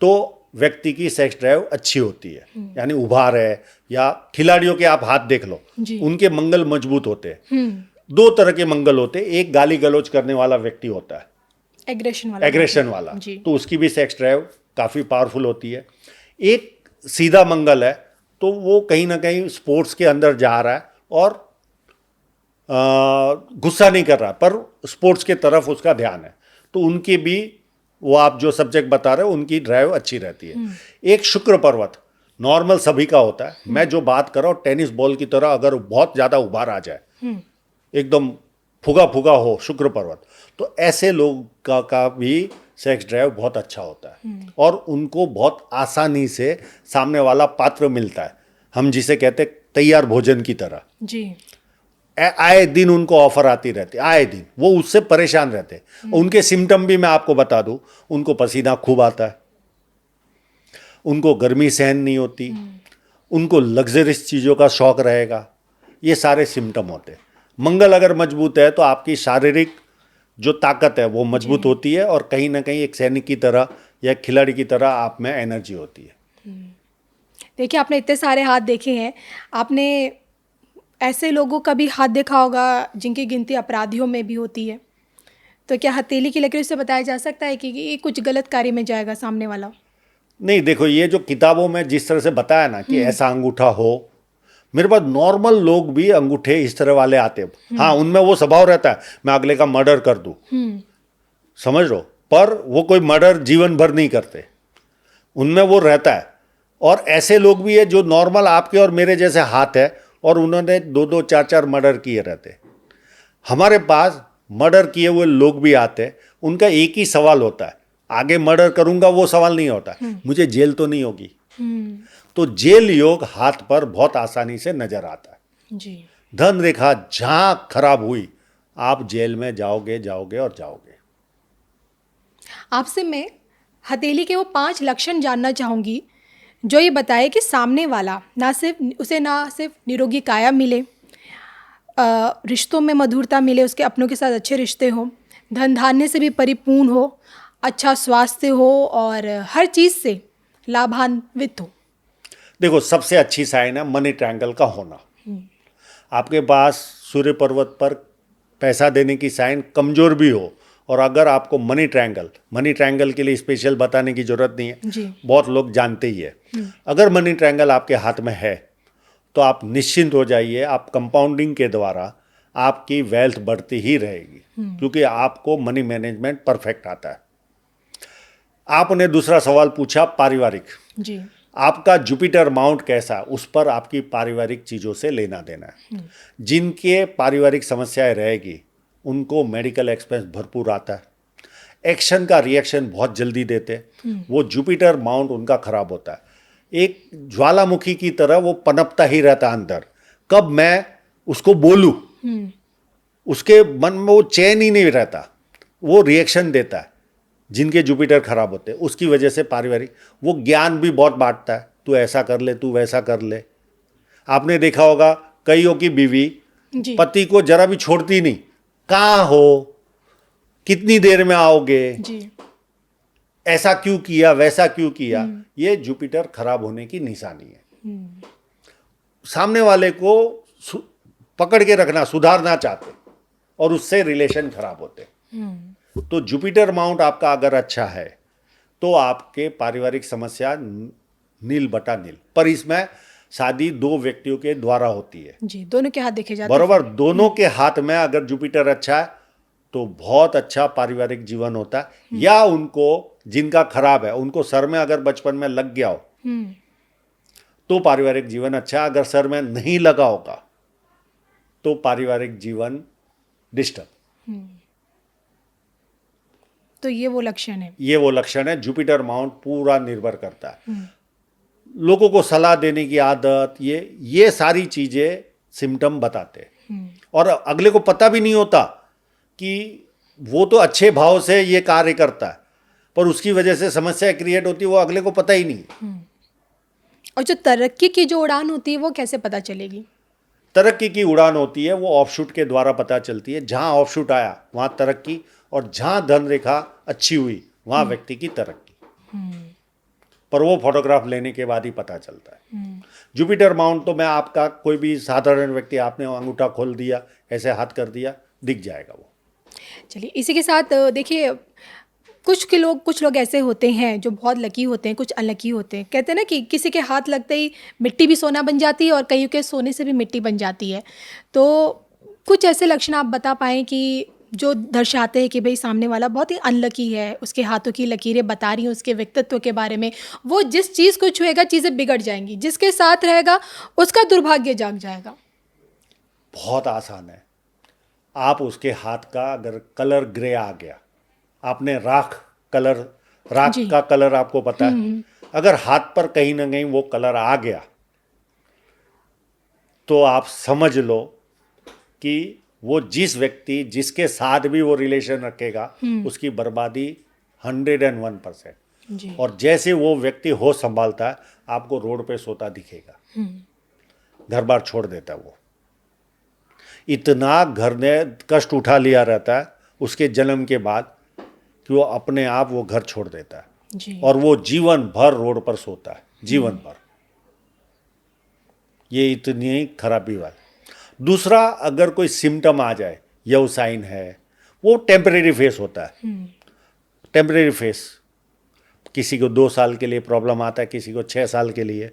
तो व्यक्ति की सेक्स ड्राइव अच्छी होती है, यानी उभार है, या खिलाड़ियों के आप हाथ देख लो, उनके मंगल मजबूत होते हैं। 2 तरह के मंगल होते हैं, एक गाली गलौज करने वाला व्यक्ति होता है, एग्रेशन वाला, तो उसकी भी सेक्स ड्राइव काफ़ी पावरफुल होती है। एक सीधा मंगल है तो वो कहीं ना कहीं स्पोर्ट्स के अंदर जा रहा है और गुस्सा नहीं कर रहा, पर स्पोर्ट्स के तरफ उसका ध्यान है, तो उनके भी वो आप जो सब्जेक्ट बता रहे हो उनकी ड्राइव अच्छी रहती है। एक शुक्र पर्वत नॉर्मल सभी का होता है। मैं जो बात कर रहा हूँ टेनिस बॉल की तरह अगर बहुत ज़्यादा उभार आ जाए, एकदम फुगा फुगा हो शुक्र पर्वत, तो ऐसे लोग का भी सेक्स ड्राइव बहुत अच्छा होता है और उनको बहुत आसानी से सामने वाला पात्र मिलता है। हम जिसे कहते हैं तैयार भोजन की तरह। जी। आए दिन उनको ऑफर आती रहती, आए दिन वो उससे परेशान रहते। उनके सिम्टम भी मैं आपको बता दूं, उनको पसीना खूब आता है, उनको गर्मी सहन नहीं होती, उनको लग्जरियस चीज़ों का शौक रहेगा। ये सारे सिम्टम होते हैं। मंगल अगर मजबूत है तो आपकी शारीरिक जो ताकत है वो मजबूत होती है और कहीं ना कहीं एक सैनिक की तरह या खिलाड़ी की तरह आप में एनर्जी होती है। देखिए, आपने इतने सारे हाथ देखे हैं, आपने ऐसे लोगों का भी हाथ देखा होगा जिनकी गिनती अपराधियों में भी होती है। तो क्या हथेली की लकीर से बताया जा सकता है कि ये कुछ गलत कार्य में जाएगा सामने वाला? नहीं, देखो ये जो किताबों में जिस तरह से बताया ना कि ऐसा अंगूठा हो, मेरे पास नॉर्मल लोग भी अंगूठे इस तरह वाले आते हैं। हाँ, उनमें वो स्वभाव रहता है मैं अगले का मर्डर कर दूं, समझ लो, पर वो कोई मर्डर जीवन भर नहीं करते, उनमें वो रहता है। और ऐसे लोग भी है जो नॉर्मल आपके और मेरे जैसे हाथ है और उन्होंने 2-2 4-4 मर्डर किए रहते। हमारे पास मर्डर किए हुए लोग भी आते हैं, उनका एक ही सवाल होता है, आगे मर्डर करूंगा वो सवाल नहीं होता, मुझे जेल तो नहीं होगी। तो जेल योग हाथ पर बहुत आसानी से नजर आता है। जी। धन रेखा जहां खराब हुई आप जेल में जाओगे जाओगे और जाओगे। आपसे मैं हथेली के वो 5 लक्षण जानना चाहूँगी जो ये बताए कि सामने वाला ना सिर्फ निरोगी काया मिले, रिश्तों में मधुरता मिले, उसके अपनों के साथ अच्छे रिश्ते हों, धन धान्य से भी परिपूर्ण हो, अच्छा स्वास्थ्य हो और हर चीज़ से लाभान्वित हो। देखो सबसे अच्छी साइन है मनी ट्रायंगल का होना। आपके पास सूर्य पर्वत पर पैसा देने की साइन कमजोर भी हो और अगर आपको मनी ट्रायंगल के लिए स्पेशल बताने की जरूरत नहीं है, जी। बहुत लोग जानते ही है। अगर मनी ट्रायंगल आपके हाथ में है तो आप निश्चिंत हो जाइए, आप कंपाउंडिंग के द्वारा आपकी वेल्थ बढ़ती ही रहेगी क्योंकि आपको मनी मैनेजमेंट परफेक्ट आता है। आपने दूसरा सवाल पूछा पारिवारिक। जी। आपका जुपिटर माउंट कैसा, उस पर आपकी पारिवारिक चीज़ों से लेना देना है। जिनके पारिवारिक समस्याएं रहेगी उनको मेडिकल एक्सपेंस भरपूर आता है, एक्शन का रिएक्शन बहुत जल्दी देते, वो जुपिटर माउंट उनका खराब होता है। एक ज्वालामुखी की तरह वो पनपता ही रहता अंदर, कब मैं उसको बोलूं, उसके मन में वो चैन ही नहीं रहता, वो रिएक्शन देता है। जिनके जुपिटर खराब होते हैं उसकी वजह से पारिवारिक, वो ज्ञान भी बहुत बांटता है, तू ऐसा कर ले, तू वैसा कर ले। आपने देखा होगा कईयों की बीवी जी। पति को जरा भी छोड़ती नहीं, कहाँ हो, कितनी देर में आओगे, जी। ऐसा क्यों किया, वैसा क्यों किया। ये जुपिटर खराब होने की निशानी है। सामने वाले को पकड़ के रखना, सुधारना चाहते और उससे रिलेशन खराब होते। तो जुपिटर माउंट आपका अगर अच्छा है तो आपके पारिवारिक समस्या नील बटा नील। पर इसमें शादी 2 व्यक्तियों के द्वारा होती है। जी, दोनों के हाथ देखे जाते हैं। बराबर, दोनों के हाथ में अगर जुपिटर अच्छा है तो बहुत अच्छा पारिवारिक जीवन होता है। या उनको जिनका खराब है उनको सर में अगर बचपन में लग गया हो तो पारिवारिक जीवन अच्छा है, अगर सर में नहीं लगा होगा तो पारिवारिक जीवन डिस्टर्ब। तो ये वो लक्षण है। ये वो लक्षण है। जुपिटर माउंट पूरा निर्भर करता है। लोगों को सलाह देने की आदत, ये सारी चीजें सिम्टम बताते हैं और अगले को पता भी नहीं होता कि वो तो अच्छे भाव से ये कार्य करता है पर उसकी वजह से समस्या क्रिएट होती है, वो अगले को पता ही नहीं। और जो तरक्की की जो उड़ान होती है वो कैसे पता चलेगी? तरक्की की उड़ान होती है वो ऑफशूट के द्वारा पता चलती है। जहां ऑफशूट आया वहां तरक्की, और जहां धन रेखा अच्छी हुई वहां व्यक्ति की तरक्की। पर वो फोटोग्राफ लेने के बाद ही पता चलता है। जुपिटर माउंट तो मैं आपका कोई भी साधारण व्यक्ति, आपने अंगूठा खोल दिया, ऐसे हाथ कर दिया, दिख जाएगा वो। चलिए, इसी के साथ देखिए कुछ लोग ऐसे होते हैं जो बहुत लकी होते हैं, कुछ अनलकी होते हैं। कहते हैं ना कि किसी के हाथ लगते ही मिट्टी भी सोना बन जाती है और कईयों के सोने से भी मिट्टी बन जाती है। तो कुछ ऐसे लक्षण आप बता पाएँ कि जो दर्शाते हैं कि भाई सामने वाला बहुत ही अनलकी है, उसके हाथों की लकीरें बता रही हैं उसके व्यक्तित्व के बारे में। वो जिस चीज़ को छुएगा चीज़ें बिगड़ जाएंगी, जिसके साथ रहेगा उसका दुर्भाग्य जाग जाएगा। बहुत आसान है। आप उसके हाथ का अगर कलर ग्रे आ गया, आपने राख जी। का कलर आपको पता है, अगर हाथ पर कहीं ना कहीं वो कलर आ गया तो आप समझ लो कि वो जिस व्यक्ति जिसके साथ भी वो रिलेशन रखेगा उसकी बर्बादी 101%। जी। और जैसे वो व्यक्ति होश संभालता है आपको रोड पे सोता दिखेगा, घर बार छोड़ देता है। वो इतना घर ने कष्ट उठा लिया रहता है उसके जन्म के बाद कि वो अपने आप वो घर छोड़ देता है जी। और वो जीवन भर रोड पर सोता है, जीवन भर। ये इतनी खराबी बात। दूसरा, अगर कोई सिम्टम आ जाए, यह साइन है, वो टेम्परेरी फेस होता है। टेम्परेरी फेस, किसी को 2 साल के लिए प्रॉब्लम आता है, किसी को 6 साल के लिए।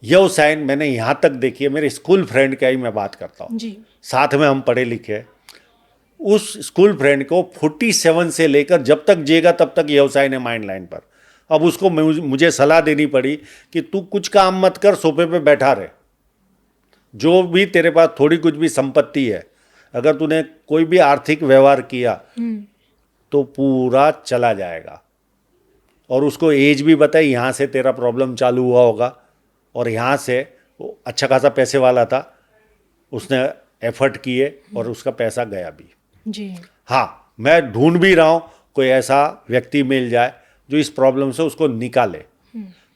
यह साइन मैंने यहाँ तक देखी है, मेरे स्कूल फ्रेंड का ही मैं बात करता हूँ, जी। साथ में हम पढ़े लिखे। उस स्कूल फ्रेंड को 47 से लेकर जब तक जिएगा तब तक यह साइन है माइंड लाइन पर। अब उसको मुझे सलाह देनी पड़ी कि तू कुछ काम मत कर, सोफे पे बैठा रहे। जो भी तेरे पास थोड़ी कुछ भी संपत्ति है, अगर तूने कोई भी आर्थिक व्यवहार किया तो पूरा चला जाएगा। और उसको एज भी बताई, यहाँ से तेरा प्रॉब्लम चालू हुआ होगा और यहाँ से, वो अच्छा खासा पैसे वाला था, उसने एफर्ट किए और उसका पैसा गया भी। जी। हाँ, मैं ढूंढ भी रहा हूँ कोई ऐसा व्यक्ति मिल जाए जो इस प्रॉब्लम से उसको निकाले।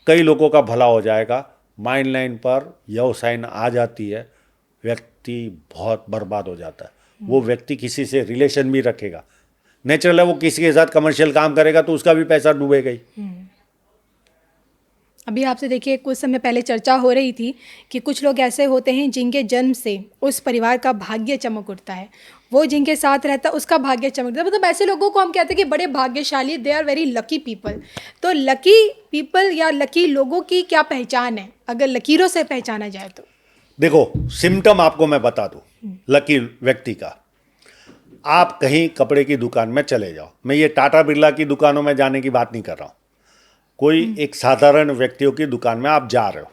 कई लोगों का भला हो जाएगा। माइंड लाइन पर यह साइन आ जाती है, व्यक्ति बहुत बर्बाद हो जाता है। वो व्यक्ति किसी से रिलेशन भी रखेगा, नेचुरल है, वो किसी के साथ कमर्शियल काम करेगा तो उसका भी पैसा डूबेगा ही। अभी आपसे देखिए कुछ समय पहले चर्चा हो रही थी कि कुछ लोग ऐसे होते हैं जिनके जन्म से उस परिवार का भाग्य चमक उठता है, वो जिनके साथ रहता है उसका भाग्य चमक उठता है। मतलब ऐसे लोगों को हम कहते हैं कि बड़े भाग्यशाली, they are very lucky people. तो लकी पीपल या लकी लोगों की क्या पहचान है, अगर लकीरों से पहचाना जाए तो? देखो, सिम्टम आपको मैं बता दूं लकी व्यक्ति का। आप कहीं कपड़े की दुकान में चले जाओ, मैं ये टाटा बिरला की दुकानों में जाने की बात नहीं कर रहा हूँ, कोई एक साधारण व्यक्तियों की दुकान में आप जा रहे हो,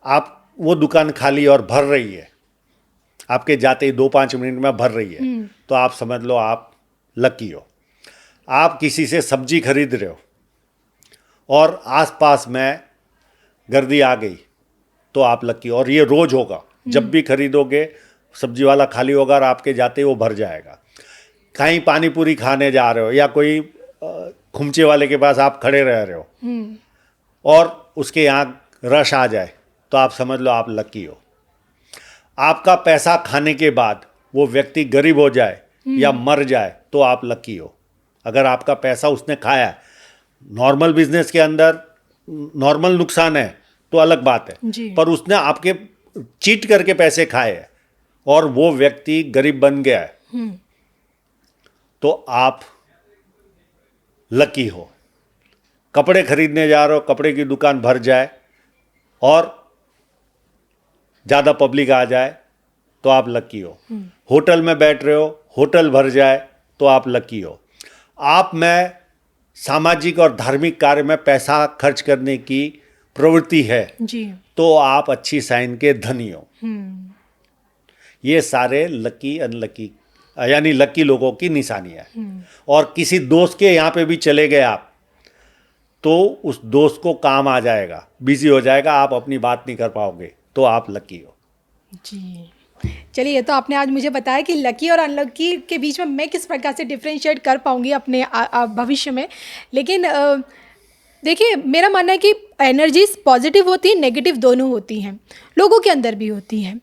आप वो दुकान खाली और भर रही है, आपके जाते ही 2-5 मिनट में भर रही है, तो आप समझ लो आप लकी हो। आप किसी से सब्जी खरीद रहे हो और आसपास में गर्दी आ गई तो आप लकी हो। और ये रोज होगा, जब भी खरीदोगे सब्जी वाला खाली होगा और आपके जाते ही वो भर जाएगा। कहीं पानी पूरी खाने जा रहे हो या कोई खुमचे वाले के पास आप खड़े रह रहे हो और उसके यहाँ रश आ जाए तो आप समझ लो आप लकी हो। आपका पैसा खाने के बाद वो व्यक्ति गरीब हो जाए या मर जाए तो आप लकी हो। अगर आपका पैसा उसने खाया है, नॉर्मल बिजनेस के अंदर नॉर्मल नुकसान है तो अलग बात है, पर उसने आपके चीट करके पैसे खाए हैं और वो व्यक्ति गरीब बन गया है तो आप लकी हो। कपड़े खरीदने जा रहे हो, कपड़े की दुकान भर जाए और ज़्यादा पब्लिक आ जाए तो आप लकी हो। होटल में बैठ रहे हो, होटल भर जाए तो आप लकी हो। आप में सामाजिक और धार्मिक कार्य में पैसा खर्च करने की प्रवृत्ति है जी, तो आप अच्छी साइन के धनी हो। ये सारे लकी अनलकी यानी लकी लोगों की निशानियां हैं। और किसी दोस्त के यहाँ पे भी चले गए आप तो उस दोस्त को काम आ जाएगा, बिजी हो जाएगा, आप अपनी बात नहीं कर पाओगे तो आप लकी हो। जी। चलिए, ये तो आपने आज मुझे बताया कि लकी और अनलकी के बीच में मैं किस प्रकार से डिफरेंशिएट कर पाऊंगी अपने भविष्य में। लेकिन देखिए, मेरा मानना है कि एनर्जीज पॉजिटिव होती हैं, नेगेटिव दोनों होती हैं, लोगों के अंदर भी होती हैं।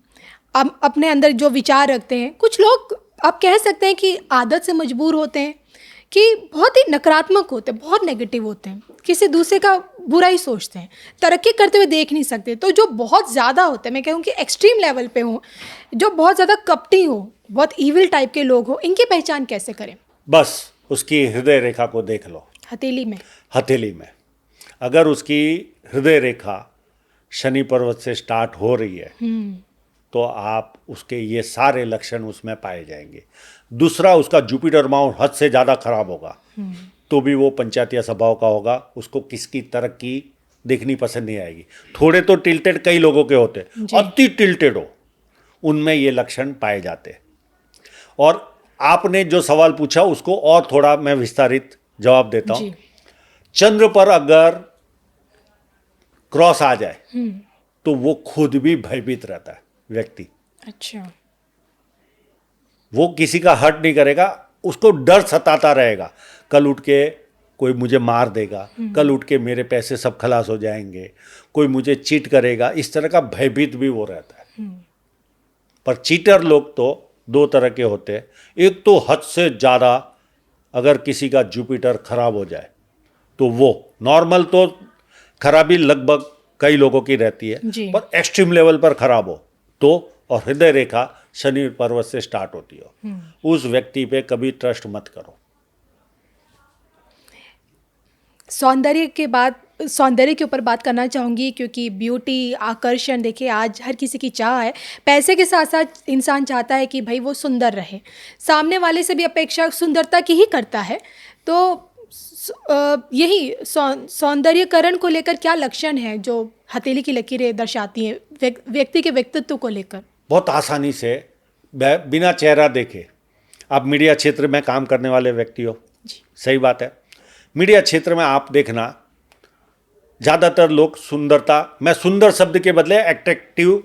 आप अपने अंदर जो विचार रखते हैं, कुछ लोग आप कह सकते हैं कि आदत से मजबूर होते हैं कि बहुत ही नकारात्मक होते हैं, बहुत नेगेटिव होते हैं, किसी दूसरे का बुरा ही सोचते हैं, तरक्की करते हुए देख नहीं सकते। तो जो बहुत ज़्यादा होते हैं, मैं कहूँ कि एक्सट्रीम लेवल पे हो, जो बहुत ज़्यादा कपटी हो, बहुत ईविल टाइप के लोग हो, इनकी पहचान कैसे करें? बस उसकी हृदय रेखा को देख लो। हथेली में अगर उसकी हृदय रेखा शनि पर्वत से स्टार्ट हो रही है तो आप उसके ये सारे लक्षण उसमें पाए जाएंगे। दूसरा, उसका जुपिटर माउंट हद से ज़्यादा खराब होगा तो भी वो पंचायती स्वभाव का होगा, उसको किसकी तरक्की देखनी पसंद नहीं आएगी। थोड़े तो टिल्टेड कई लोगों के होते, अति टिल्टेड हो, उनमें ये लक्षण पाए जाते हैं। और आपने जो सवाल पूछा उसको और थोड़ा मैं विस्तारित जवाब देता हूँ। चंद्र पर अगर क्रॉस आ जाए तो वो खुद भी भयभीत रहता है व्यक्ति। अच्छा। वो किसी का हर्ट नहीं करेगा, उसको डर सताता रहेगा, कल उठ के कोई मुझे मार देगा, कल उठ के मेरे पैसे सब खलास हो जाएंगे, कोई मुझे चीट करेगा, इस तरह का भयभीत भी वो रहता है। पर चीटर लोग तो दो तरह के होते हैं। एक तो हद से ज़्यादा अगर किसी का जुपिटर खराब हो जाए तो वो नॉर्मल तो खराबी लगभग कई लोगों की रहती है, पर एक्सट्रीम लेवल पर खराब हो तो, और हृदय रेखा शनि पर्वत से स्टार्ट होती हो, उस व्यक्ति पे कभी ट्रस्ट मत करो। सौंदर्य के ऊपर बात करना चाहूँगी, क्योंकि ब्यूटी, आकर्षण, देखिए आज हर किसी की चाह है। पैसे के साथ साथ इंसान चाहता है कि भाई वो सुंदर रहे, सामने वाले से भी अपेक्षा सुंदरता की ही करता है। तो यही सौंदर्यकरण को लेकर क्या लक्षण है जो हथेली की लकीरें दर्शाती हैं व्यक्ति के व्यक्तित्व को लेकर? बहुत आसानी से बिना चेहरा देखे, आप मीडिया क्षेत्र में काम करने वाले व्यक्ति हो, सही बात है। मीडिया क्षेत्र में आप देखना, ज़्यादातर लोग सुंदरता, मैं सुंदर शब्द के बदले एट्रैक्टिव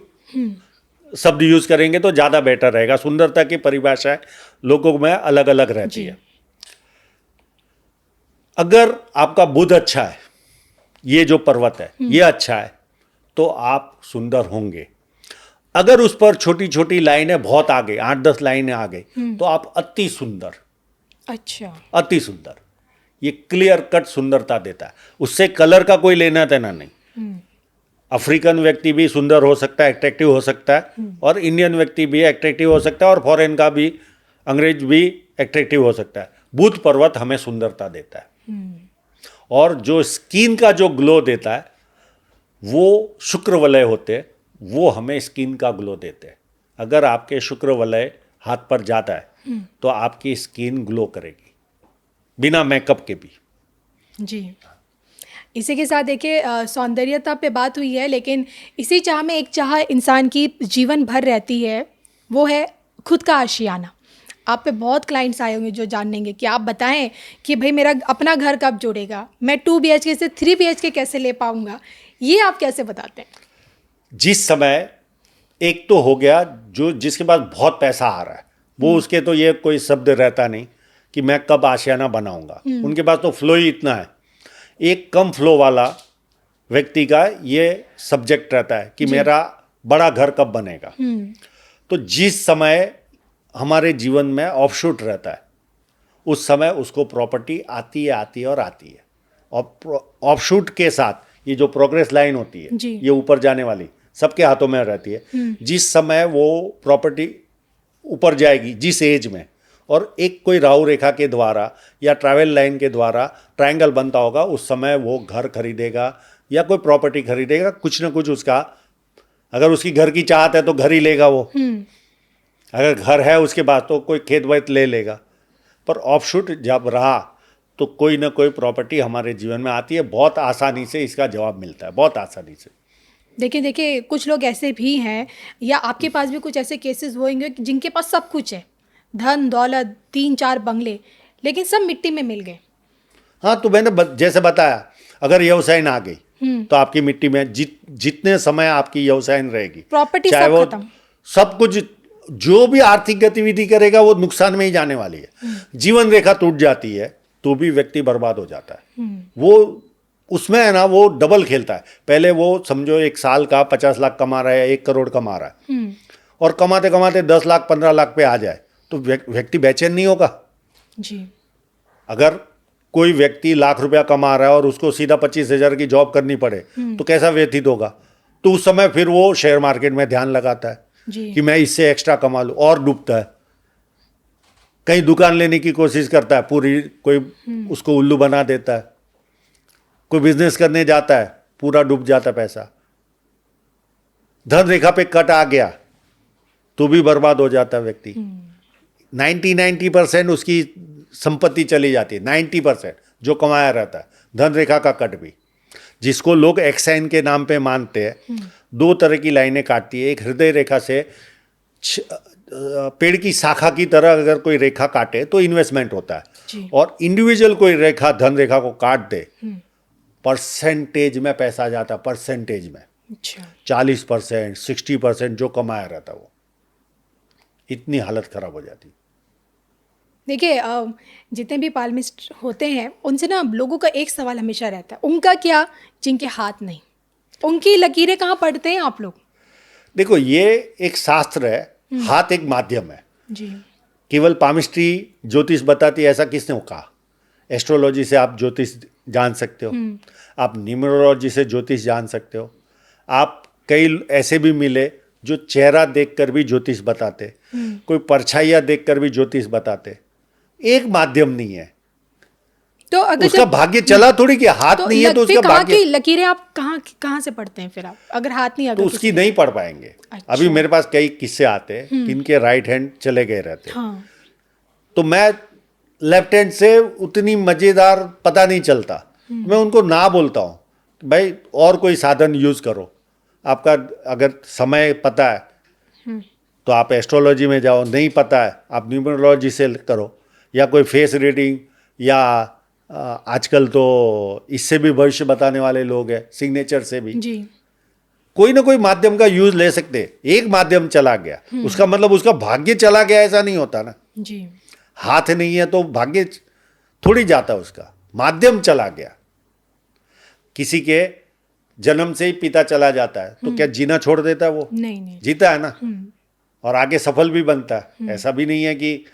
शब्द यूज करेंगे तो ज़्यादा बेटर रहेगा। सुंदरता की परिभाषा लोगों में अलग अलग रहती है। अगर आपका बुध अच्छा है, ये जो पर्वत है ये अच्छा है, तो आप सुंदर होंगे। अगर उस पर छोटी छोटी लाइनें बहुत आ गई, 8-10 लाइनें आ गई, तो आप अति सुंदर। अच्छा। अति सुंदर, ये क्लियर कट सुंदरता देता है, उससे कलर का कोई लेना देना नहीं। अफ्रीकन व्यक्ति भी सुंदर हो सकता है, एट्रैक्टिव हो सकता है, और इंडियन व्यक्ति भी एट्रैक्टिव हो सकता है, और फॉरेन का भी, अंग्रेज भी एट्रैक्टिव हो सकता है। बुध पर्वत हमें सुंदरता देता है। और जो स्किन का जो ग्लो देता है वो शुक्र वलय होते हैं, वो हमें स्किन का ग्लो देते हैं। अगर आपके शुक्र वलय हाथ पर जाता है तो आपकी स्किन ग्लो करेगी बिना मेकअप के भी। जी, इसी के साथ देखिए सौंदर्यता पे बात हुई है, लेकिन इसी चाह में एक चाह इंसान की जीवन भर रहती है, वो है खुद का आशियाना। आप पे बहुत क्लाइंट्स आए होंगे जो जानेंगे कि आप बताएं कि भाई मेरा अपना घर कब जुड़ेगा, मैं 2 BHK से 3 BHK कैसे ले पाऊंगा, ये आप कैसे बताते हैं? जिस समय एक तो हो गया जो जिसके पास बहुत पैसा आ रहा है, वो उसके तो ये कोई शब्द रहता नहीं कि मैं कब आशियाना बनाऊंगा, उनके पास तो फ्लो ही इतना है। एक कम फ्लो वाला व्यक्ति का ये सब्जेक्ट रहता है कि मेरा बड़ा घर कब बनेगा। तो जिस समय हमारे जीवन में ऑफशूट रहता है, उस समय उसको प्रॉपर्टी आती है और आती है। और ऑफशूट के साथ ये जो प्रोग्रेस लाइन होती है, ये ऊपर जाने वाली सबके हाथों में रहती है। जिस समय वो प्रॉपर्टी ऊपर जाएगी, जिस एज में, और एक कोई राहु रेखा के द्वारा या ट्रैवल लाइन के द्वारा ट्रायंगल बनता होगा, उस समय वो घर खरीदेगा या कोई प्रॉपर्टी खरीदेगा, कुछ ना कुछ उसका, अगर उसकी घर की चाहत है तो घर ही लेगा वो, अगर घर है उसके बाद तो कोई खेत वेत ले लेगा। पर ऑफशूट जब रहा तो कोई ना कोई प्रॉपर्टी हमारे जीवन में आती है। बहुत आसानी से इसका जवाब मिलता है, बहुत आसानी से। देखिए कुछ लोग ऐसे भी हैं, या आपके पास भी कुछ ऐसे केसेस होंगे जिनके पास सब कुछ है, धन दौलत, 3-4 बंगले, लेकिन सब मिट्टी में मिल गए। हाँ, तो मैंने जैसे बताया, अगर व्यवसाय आ गई तो आपकी मिट्टी में जितने समय आपकी व्यवसाय रहेगी, प्रॉपर्टी चाहे सब वो खत्म, सब कुछ, जो भी आर्थिक गतिविधि करेगा वो नुकसान में ही जाने वाली है। जीवन रेखा टूट जाती है तो भी व्यक्ति बर्बाद हो जाता है। वो उसमें है ना, वो डबल खेलता है। पहले वो समझो 1 साल का 50 लाख कमा रहा है, 1 करोड़ कमा रहा है, और कमाते कमाते 10 लाख 15 लाख पे आ जाए तो व्यक्ति बेचैन नहीं होगा जी। अगर कोई व्यक्ति लाख रुपया कमा रहा है और उसको सीधा 25,000 की जॉब करनी पड़े तो कैसा व्यतीत होगा? तो उस समय फिर वो शेयर मार्केट में ध्यान लगाता है कि मैं इससे एक्स्ट्रा कमा लूँ, और डूबता है। कहीं दुकान लेने की कोशिश करता है, पूरी कोई उसको उल्लू बना देता है। कोई बिजनेस करने जाता है, पूरा डूब जाता है पैसा। धन रेखा पे कट आ गया तो भी बर्बाद हो जाता है व्यक्ति। 90% उसकी संपत्ति चली जाती है, 90% जो कमाया रहता है। धन रेखा का कट भी, जिसको लोग एक्साइन के नाम पे मानते हैं, दो तरह की लाइनें काटती है। एक हृदय रेखा से पेड़ की शाखा की तरह अगर कोई रेखा काटे तो इन्वेस्टमेंट होता है, और इंडिविजुअल कोई रेखा धन रेखा को काट दे, परसेंटेज में पैसा जाता, परसेंटेज में। अच्छा। 40%, 60% जो कमाया रहता, वो इतनी हालत खराब हो जाती। देखिए, जितने भी पाल्मिस्ट होते हैं उनसे ना लोगों का एक सवाल हमेशा रहता है, उनका क्या जिनके हाथ नहीं, उनकी लकीरें कहाँ पढ़ते हैं आप लोग? देखो, ये एक शास्त्र है, हाथ एक माध्यम है जी। केवल पामिस्ट्री ज्योतिष बताती है ऐसा किसने कहा? एस्ट्रोलॉजी से आप ज्योतिष जान सकते हो, आप न्यूमरोलॉजी से ज्योतिष जान सकते हो, आप कई ऐसे भी मिले जो चेहरा देखकर भी ज्योतिष बताते, कोई परछाइयाँ देखकर भी ज्योतिष बताते। एक माध्यम नहीं है, तो अगर उसका भाग्य चला थोड़ी कि हाथ तो नहीं है तो उसका कहाँ भाग्य, की लकीरें आप कहाँ से पढ़ते हैं फिर आप, अगर हाथ नहीं अगर तो उसकी नहीं पढ़ पाएंगे। अच्छा। अभी मेरे पास कई किस्से आते हैं कि इनके राइट हैंड चले गए रहते, हाँ। तो मैं लेफ्ट हैंड से उतनी मजेदार पता नहीं चलता, मैं उनको ना बोलता हूँ भाई और कोई साधन यूज करो, आपका अगर समय पता है तो आप एस्ट्रोलॉजी में जाओ, नहीं पता है आप न्यूमरोलॉजी से करो, या कोई फेस रीडिंग, या आजकल तो इससे भी भविष्य बताने वाले लोग हैं, सिग्नेचर से भी। जी। कोई ना कोई माध्यम का यूज ले सकते। एक माध्यम चला गया उसका मतलब उसका भाग्य चला गया ऐसा नहीं होता ना। जी। हाथ नहीं है तो भाग्य थोड़ी जाता, उसका माध्यम चला गया। किसी के जन्म से ही पिता चला जाता है तो क्या जीना छोड़ देता है? वो नहीं। जीता है ना, और आगे सफल भी बनता है। ऐसा भी नहीं है कि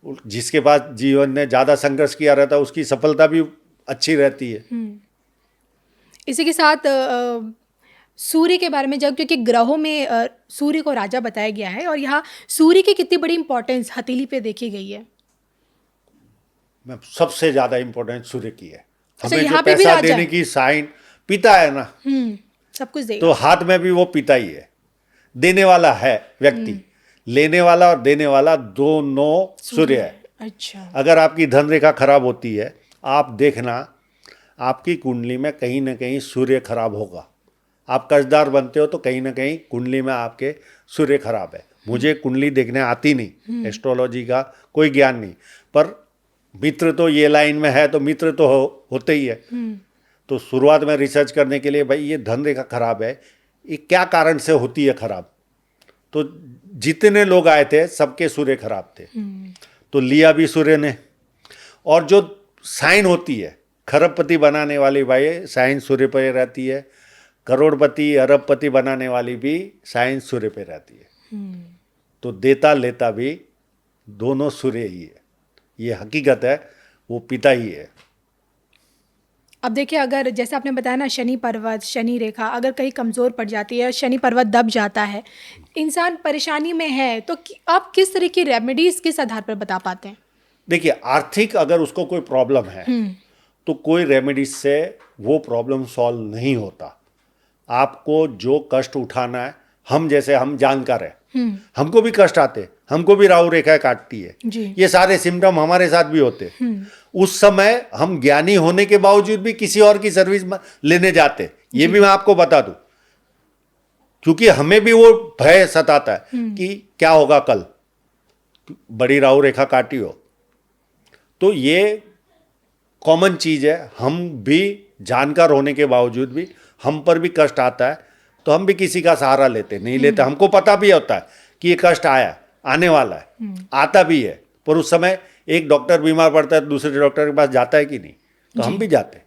जिसके पास जीवन में ज़्यादा संघर्ष किया रहता है उसकी सफलता भी अच्छी रहती है। इसी के साथ सूर्य के बारे में, जब क्योंकि ग्रहों में सूर्य को राजा बताया गया है और यहाँ सूर्य की कितनी बड़ी इंपॉर्टेंस हथेली पे देखी गई है। मैं सबसे ज़्यादा इंपॉर्टेंस सूर्य की है। अच्छा, हमें जो यहाँ पे भी पैसा राजा देने है। की साइन पिता है ना, सब कुछ देगा। तो हाथ में भी वो पिता ही है। देने वाला है व्यक्ति, लेने वाला और देने वाला दोनों सूर्य है। अच्छा। अगर आपकी धन रेखा खराब होती है, आप देखना आपकी कुंडली में कहीं ना कहीं सूर्य खराब होगा। आप कर्जदार बनते हो तो कहीं ना कहीं कुंडली में आपके सूर्य खराब है। मुझे कुंडली देखने आती नहीं, एस्ट्रोलॉजी का कोई ज्ञान नहीं, पर मित्र तो ये लाइन में है तो मित्र तो होते ही है। तो शुरुआत में रिसर्च करने के लिए भाई ये धन रेखा खराब है, ये क्या कारण से होती है खराब। तो जितने लोग आए थे सबके सूर्य खराब थे, तो लिया भी सूर्य ने। और जो साइन होती है खरबपति बनाने वाली भाई साइन सूर्य पे रहती है, करोड़पति अरबपति बनाने वाली भी साइन सूर्य पे रहती है। तो देता लेता भी दोनों सूर्य ही है, ये हकीकत है, वो पिता ही है। अब देखिए, अगर जैसे आपने बताया ना, शनि पर्वत, शनि रेखा अगर कहीं कमज़ोर पड़ जाती है, शनि पर्वत दब जाता है, इंसान परेशानी में है, तो आप किस तरह की रेमेडीज किस आधार पर बता पाते हैं? देखिए, आर्थिक अगर उसको कोई प्रॉब्लम है तो कोई रेमेडीज से वो प्रॉब्लम सॉल्व नहीं होता। आपको जो कष्ट उठाना है, हम जैसे हम जानकार हैं, हमको भी कष्ट आते, हमको भी राहु रेखा काटती है, ये सारे सिम्टम हमारे साथ भी होते। उस समय हम ज्ञानी होने के बावजूद भी किसी और की सर्विस लेने जाते, ये भी मैं आपको बता दूं, क्योंकि हमें भी वो भय सताता है कि क्या होगा कल, बड़ी राहु रेखा काटी हो। तो ये कॉमन चीज है, हम भी जानकार होने के बावजूद भी हम पर भी कष्ट आता है तो हम भी किसी का सहारा लेते नहीं लेते। हमको पता भी होता है कि ये कष्ट आया, आने वाला है, आता भी है, पर उस समय एक डॉक्टर बीमार पड़ता है दूसरे डॉक्टर के पास जाता है कि नहीं, तो हम भी जाते।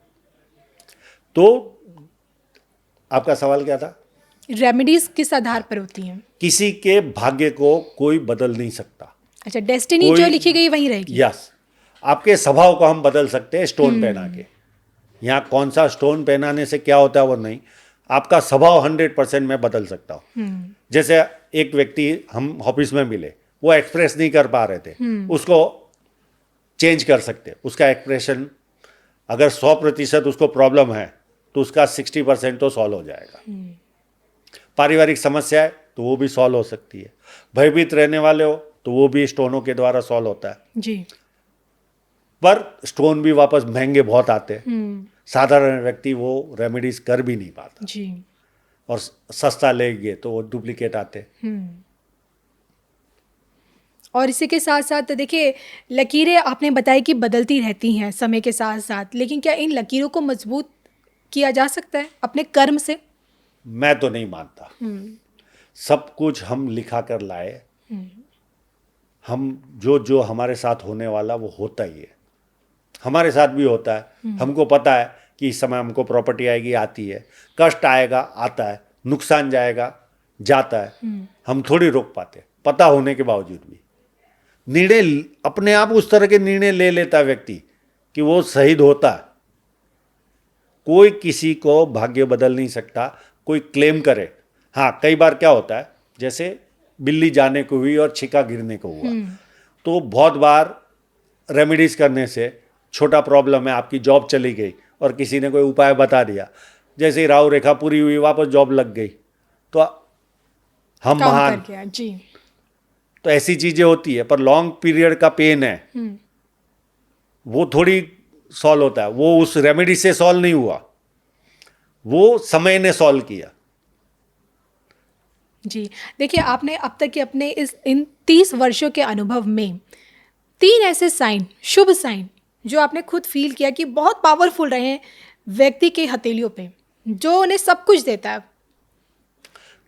तो आपका सवाल क्या था? रेमेडीज किस आधार पर होती हैं? किसी के भाग्य को कोई बदल नहीं सकता। अच्छा, डेस्टिनी जो लिखी गई वही रहेगी। यस, आपके स्वभाव को हम बदल सकते हैं स्टोन पहना के। यहाँ कौन सा स्टोन पहनाने से क्या होता है वो नहीं, आपका स्वभाव 100% मैं बदल सकता हूँ। जैसे एक व्यक्ति हम ऑफिस में मिले, वो एक्सप्रेस नहीं कर पा रहे थे, उसको चेंज कर सकते। उसका एक्सप्रेशन अगर 100% उसको प्रॉब्लम है तो उसका 60% तो सॉल्व हो जाएगा। पारिवारिक समस्या है तो वो भी सॉल्व हो सकती है। भयभीत रहने वाले हो तो वो भी स्टोनों के द्वारा सॉल्व होता है। जी। पर स्टोन भी वापस महंगे बहुत आते हैं, साधारण व्यक्ति वो रेमेडीज कर भी नहीं पाता, जी। और सस्ता लेंगे तो वो डुप्लीकेट आते हैं। और इसी के साथ साथ देखिए, लकीरें आपने बताई कि बदलती रहती हैं समय के साथ साथ, लेकिन क्या इन लकीरों को मजबूत किया जा सकता है अपने कर्म से? मैं तो नहीं मानता। सब कुछ हम लिखा कर लाए, हम जो जो हमारे साथ होने वाला वो होता ही है, हमारे साथ भी होता है। हमको पता है कि इस समय हमको प्रॉपर्टी आएगी, आती है, कष्ट आएगा, आता है, नुकसान जाएगा, जाता है। हम थोड़ी रोक पाते, पता होने के बावजूद भी। निर्णय अपने आप उस तरह के निर्णय ले लेता है व्यक्ति कि वो शहीद होता है। कोई किसी को भाग्य बदल नहीं सकता, कोई क्लेम करे। हाँ, कई बार क्या होता है, जैसे बिल्ली जाने को हुई और छिका गिरने को हुआ, तो बहुत बार रेमेडीज करने से छोटा प्रॉब्लम है, आपकी जॉब चली गई और किसी ने कोई उपाय बता दिया, जैसे ही राहु रेखा पूरी हुई वापस जॉब लग गई, तो हम काम महान। कर गया। जी। तो ऐसी चीजें होती है, पर लॉन्ग पीरियड का पेन है वो थोड़ी सॉल्व होता है। वो उस रेमेडी से सॉल्व नहीं हुआ, वो समय ने सॉल्व किया। जी। देखिए, आपने अब तक के अपने इन 30 वर्षों के अनुभव में 3 ऐसे साइन, शुभ साइन, जो आपने खुद फील किया कि बहुत पावरफुल रहे हैं व्यक्ति के हथेलियों पे, जो उन्हें सब कुछ देता है।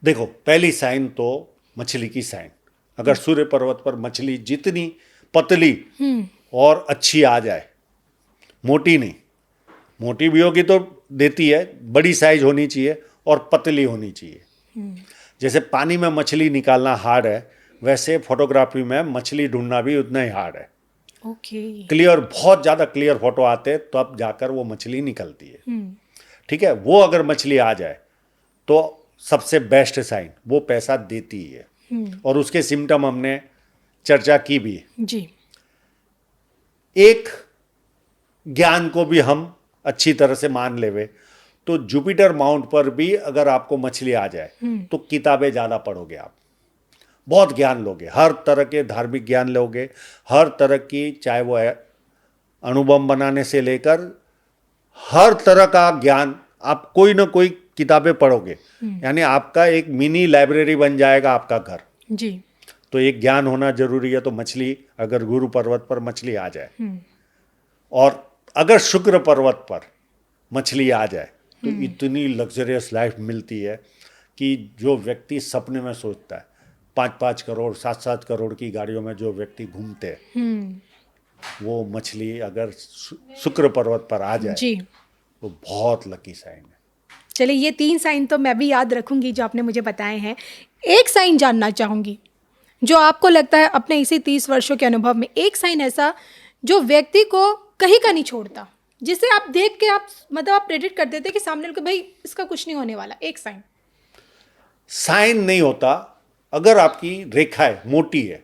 देखो, पहली साइन तो मछली की साइन। अगर सूर्य पर्वत पर मछली जितनी पतली और अच्छी आ जाए, मोटी नहीं, मोटी भी होगी तो देती है, बड़ी साइज होनी चाहिए और पतली होनी चाहिए। जैसे पानी में मछली निकालना हार्ड है, वैसे फोटोग्राफी में मछली ढूंढना भी उतना ही हार्ड है। ओके। क्लियर, बहुत ज़्यादा क्लियर फोटो आते तो अब जाकर वो मछली निकलती है। ठीक है, वो अगर मछली आ जाए तो सबसे बेस्ट साइन, वो पैसा देती ही है। और उसके सिम्टम हमने चर्चा की भी। जी। एक ज्ञान को भी हम अच्छी तरह से मान लेवे तो जुपिटर माउंट पर भी अगर आपको मछली आ जाए तो किताबें ज़्यादा पढ़ोगे आप, बहुत ज्ञान लोगे, हर तरह के धार्मिक ज्ञान लोगे, हर तरह की, चाहे वो है अणुबम बनाने से लेकर हर तरह का ज्ञान, आप कोई ना कोई किताबें पढ़ोगे, यानी आपका एक मिनी लाइब्रेरी बन जाएगा आपका घर। जी। तो एक ज्ञान होना जरूरी है। तो मछली, अगर गुरु पर्वत पर मछली आ जाए, और अगर शुक्र पर्वत पर मछली आ जाए, तो इतनी लग्जरियस लाइफ मिलती है कि जो व्यक्ति सपने में सोचता है, 5-5 करोड़ 7-7 करोड़ की गाड़ियों में जो व्यक्ति घूमते हैं, वो मछली अगर शुक्र पर्वत पर आ जाए जी। वो बहुत लकी साइन है। चलिए, ये 3 साइन तो मैं भी याद रखूंगी जो आपने मुझे बताए हैं। एक साइन जानना चाहूंगी जो आपको लगता है अपने इसी 30 वर्षों के अनुभव में, एक साइन ऐसा जो व्यक्ति को कहीं का नहीं छोड़ता, जिसे आप देख के आप मतलब आप प्रेडिक्ट कर देते कि सामने को भाई इसका कुछ नहीं होने वाला। एक साइन। साइन नहीं होता, अगर आपकी रेखाएं मोटी है,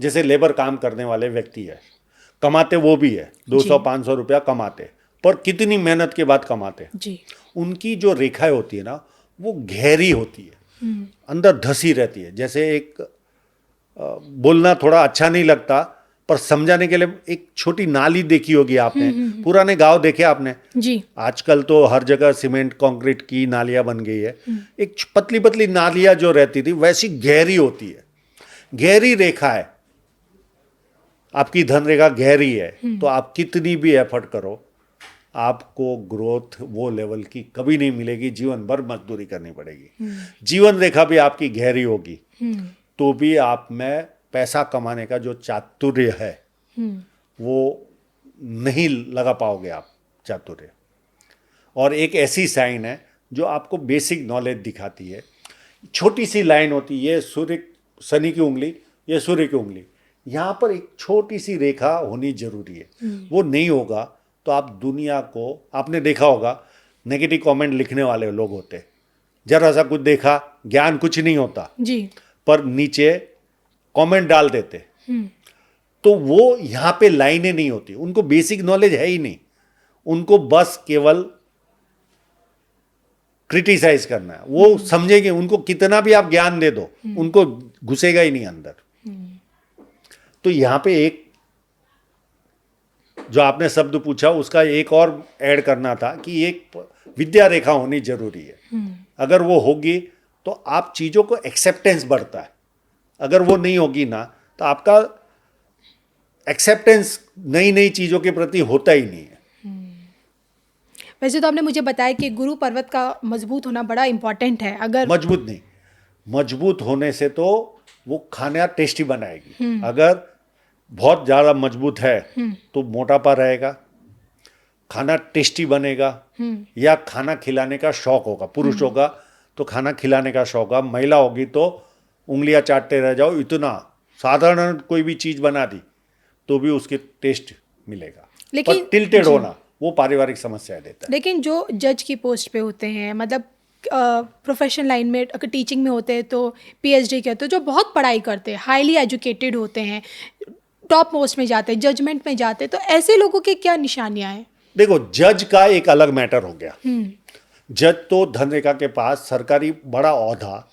जैसे लेबर काम करने वाले व्यक्ति है, कमाते वो भी है, 200-500 रुपया कमाते, पर कितनी मेहनत के बाद कमाते, जी। उनकी जो रेखाएं होती है ना, वो गहरी होती है, अंदर धसी रहती है। जैसे एक बोलना थोड़ा अच्छा नहीं लगता, पर समझाने के लिए एक छोटी नाली देखी होगी आपने, पुराने गांव देखे आपने जी। आजकल तो हर जगह सीमेंट कंक्रीट की नालियां बन गई है। एक पतली पतली नालियां जो रहती थी वैसी गहरी होती है। गहरी रेखा है, आपकी धन रेखा गहरी है, तो आप कितनी भी एफर्ट करो, आपको ग्रोथ वो लेवल की कभी नहीं मिलेगी, जीवन भर मजदूरी करनी पड़ेगी। जीवन रेखा भी आपकी गहरी होगी तो भी आप में पैसा कमाने का जो चातुर्य है वो नहीं लगा पाओगे आप, चातुर्य। और एक ऐसी साइन है जो आपको बेसिक नॉलेज दिखाती है। छोटी सी लाइन होती है, ये सूर्य, शनि की उंगली, ये सूर्य की उंगली, यहाँ पर एक छोटी सी रेखा होनी जरूरी है। वो नहीं होगा तो आप दुनिया को, आपने देखा होगा नेगेटिव कमेंट लिखने वाले लोग होते, जरा सा कुछ देखा, ज्ञान कुछ नहीं होता जी। पर नीचे कमेंट डाल देते, तो वो यहाँ पे लाइनें नहीं होती, उनको बेसिक नॉलेज है ही नहीं, उनको बस केवल क्रिटिसाइज करना है, वो समझेंगे। उनको कितना भी आप ज्ञान दे दो, उनको घुसेगा ही नहीं अंदर। तो यहाँ पे एक जो आपने शब्द पूछा उसका एक और ऐड करना था कि एक विद्या रेखा होनी जरूरी है। अगर वो होगी तो आप चीज़ों को एक्सेप्टेंस बढ़ता है। अगर वो नहीं होगी ना तो आपका एक्सेप्टेंस नई नई चीज़ों के प्रति होता ही नहीं है। वैसे तो आपने मुझे बताया कि गुरु पर्वत का मजबूत होना बड़ा इम्पोर्टेंट है। अगर मजबूत नहीं, मजबूत होने से तो वो खाना टेस्टी बनाएगी। अगर बहुत ज़्यादा मजबूत है तो मोटापा रहेगा, खाना टेस्टी बनेगा, या खाना खिलाने का शौक होगा। पुरुष होगा तो खाना खिलाने का शौक होगा, महिला होगी तो उंगलियां चाटते रह जाओ। इतना साधारण कोई भी चीज़ बना दी तो भी उसके टेस्ट मिलेगा। लेकिन पर टिल्टेड होना वो पारिवारिक समस्या देता है। लेकिन जो जज की पोस्ट पे होते हैं, मतलब प्रोफेशनल लाइन में अगर टीचिंग में होते हैं तो पीएचडी कहते हैं, जो बहुत पढ़ाई करते हैं, हाईली एजुकेटेड होते हैं, टॉप मोस्ट में जाते हैं, जजमेंट में जाते हैं, तो ऐसे लोगों की क्या निशानियां हैं? देखो, जज का एक अलग मैटर हो गया। जज तो धनरेखा के पास सरकारी बड़ा औहदा,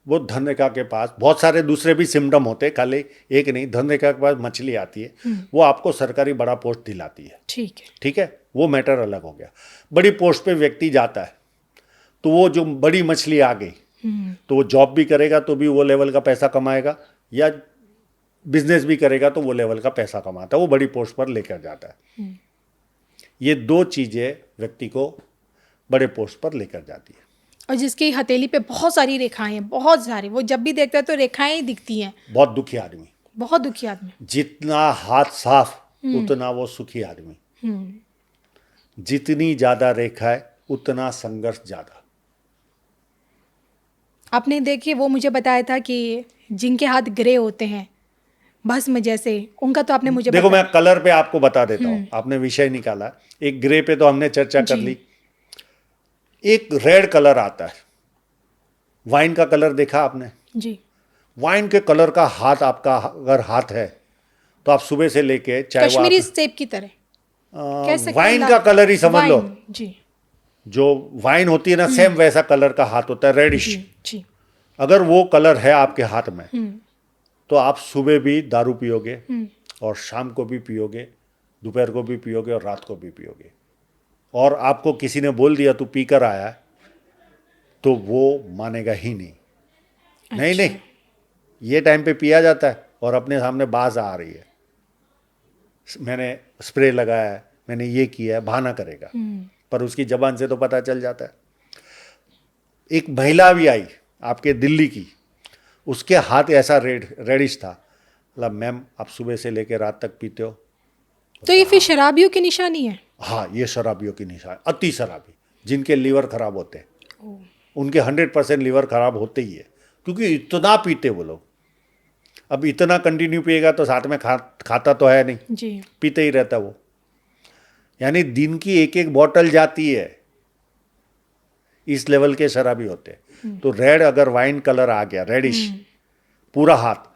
वो धनरेखा के पास बहुत सारे दूसरे भी सिम्टम होते हैं, खाली एक नहीं। धनरेखा के पास मछली आती है, वो आपको सरकारी बड़ा पोस्ट दिलाती है। ठीक है, ठीक है, वो मैटर अलग हो गया। बड़ी पोस्ट पे व्यक्ति जाता है तो वो जो बड़ी मछली आ गई तो वो जॉब भी करेगा तो भी वो लेवल का पैसा कमाएगा, या बिजनेस भी करेगा तो वो लेवल का पैसा कमाता है, वो बड़ी पोस्ट पर लेकर जाता है। ये दो चीज़ें व्यक्ति को बड़े पोस्ट पर लेकर जाती है। और जिसकी हथेली पे बहुत सारी रेखाएं हैं, बहुत सारी, वो जब भी देखता है तो रेखाएं ही दिखती हैं। बहुत दुखी आदमी, बहुत दुखी आदमी। जितना हाथ साफ उतना वो सुखी आदमी। जितनी ज़्यादा रेखा है उतना संघर्ष ज़्यादा। आपने देखिए वो मुझे बताया था कि जिनके हाथ ग्रे होते हैं भस्म जैसे, उनका तो आपने मुझे देखो, मैं कलर पे आपको बता देता हूँ। आपने विषय निकाला, एक ग्रे पे तो हमने चर्चा कर ली। एक रेड कलर आता है, वाइन का कलर देखा आपने? जी। वाइन के कलर का हाथ आपका अगर हाथ है तो आप सुबह से लेके चाहे कश्मीरी सेब की तरह कह सकते हैं, वाइन का कलर ही समझ लो। जी। जो वाइन होती है ना, सेम वैसा कलर का हाथ होता है, रेडिश। जी। अगर वो कलर है आपके हाथ में तो आप सुबह भी दारू पियोगे और शाम को भी पियोगे, दोपहर को भी पियोगे और रात को भी पियोगे। और आपको किसी ने बोल दिया तू पी कर आया है तो वो मानेगा ही नहीं। अच्छा। नहीं, ये टाइम पे पिया जाता है और अपने सामने बाज आ रही है, मैंने स्प्रे लगाया है, मैंने ये किया है, बहाना करेगा। पर उसकी जबान से तो पता चल जाता है। एक महिला भी आई आपके दिल्ली की, उसके हाथ ऐसा रेडिश था। मतलब मैम आप सुबह से लेकर रात तक पीते हो? तो ये फिर शराबियों की निशानी है? हाँ, ये शराबियों की निशानी। अति शराबी, जिनके लीवर खराब होते हैं, उनके 100% लीवर खराब होते ही है, क्योंकि इतना पीते वो लोग। अब इतना कंटिन्यू पिएगा तो साथ में खाता तो है नहीं जी, पीते ही रहता वो। यानी दिन की एक एक बॉटल जाती है, इस लेवल के शराबी होते हैं। तो रेड अगर वाइन कलर आ गया, रेडिश पूरा हाथ,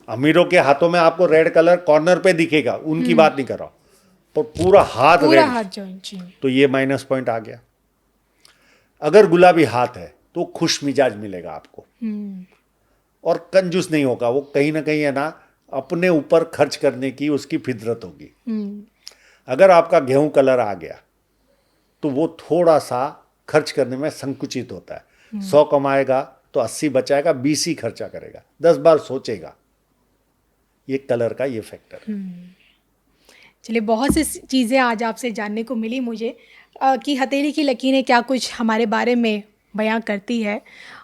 अमीरों के हाथों में आपको रेड कलर कॉर्नर पे दिखेगा, उनकी बात नहीं कर रहा हूं, पर पूरा हाथ जी। तो ये माइनस पॉइंट आ गया। अगर गुलाबी हाथ है तो खुश मिजाज मिलेगा आपको, और कंजूस नहीं होगा वो। कहीं ना कहीं है ना, अपने ऊपर खर्च करने की उसकी फितरत होगी। अगर आपका गेहूं कलर आ गया तो वो थोड़ा सा खर्च करने में संकुचित होता है। 100 कमाएगा तो 80 बचाएगा, 20 ही खर्चा करेगा, 10 बार सोचेगा। ये कलर का ये फैक्टर है। चलिए, बहुत सी चीज़ें आज आपसे जानने को मिली मुझे कि हथेली की लकीरें क्या कुछ हमारे बारे में बयां करती है।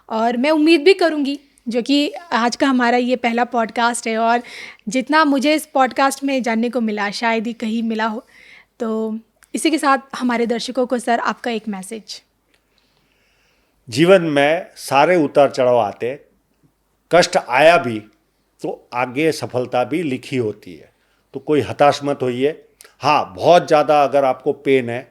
और मैं उम्मीद भी करूंगी, जो कि आज का हमारा ये पहला पॉडकास्ट है, और जितना मुझे इस पॉडकास्ट में जानने को मिला शायद ही कहीं मिला हो। तो इसी के साथ हमारे दर्शकों को सर आपका एक मैसेज। जीवन में सारे उतार चढ़ाव आते, कष्ट आया भी तो आगे सफलता भी लिखी होती है। तो कोई हताश मत होइए। हाँ, बहुत ज़्यादा अगर आपको पेन है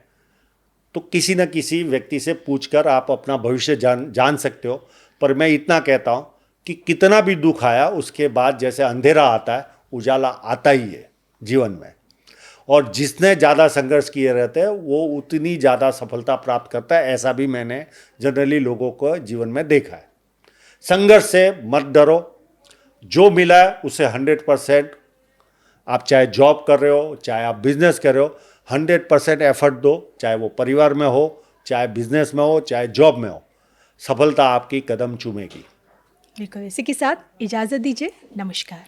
तो किसी न किसी व्यक्ति से पूछकर आप अपना भविष्य जान सकते हो। पर मैं इतना कहता हूँ कि कितना भी दुख आया उसके बाद जैसे अंधेरा आता है, उजाला आता ही है जीवन में। और जिसने ज़्यादा संघर्ष किए रहते हैं वो उतनी ज़्यादा सफलता प्राप्त करता है। ऐसा भी मैंने जनरली लोगों को जीवन में देखा है। संघर्ष से मत डरो, जो मिला है उसे 100%, आप चाहे जॉब कर रहे हो चाहे आप बिजनेस कर रहे हो, 100% एफर्ट दो, चाहे वो परिवार में हो, चाहे बिजनेस में हो, चाहे जॉब में हो, सफलता आपकी कदम चूमेगी। बिल्कुल, इसी के साथ इजाज़त दीजिए। नमस्कार।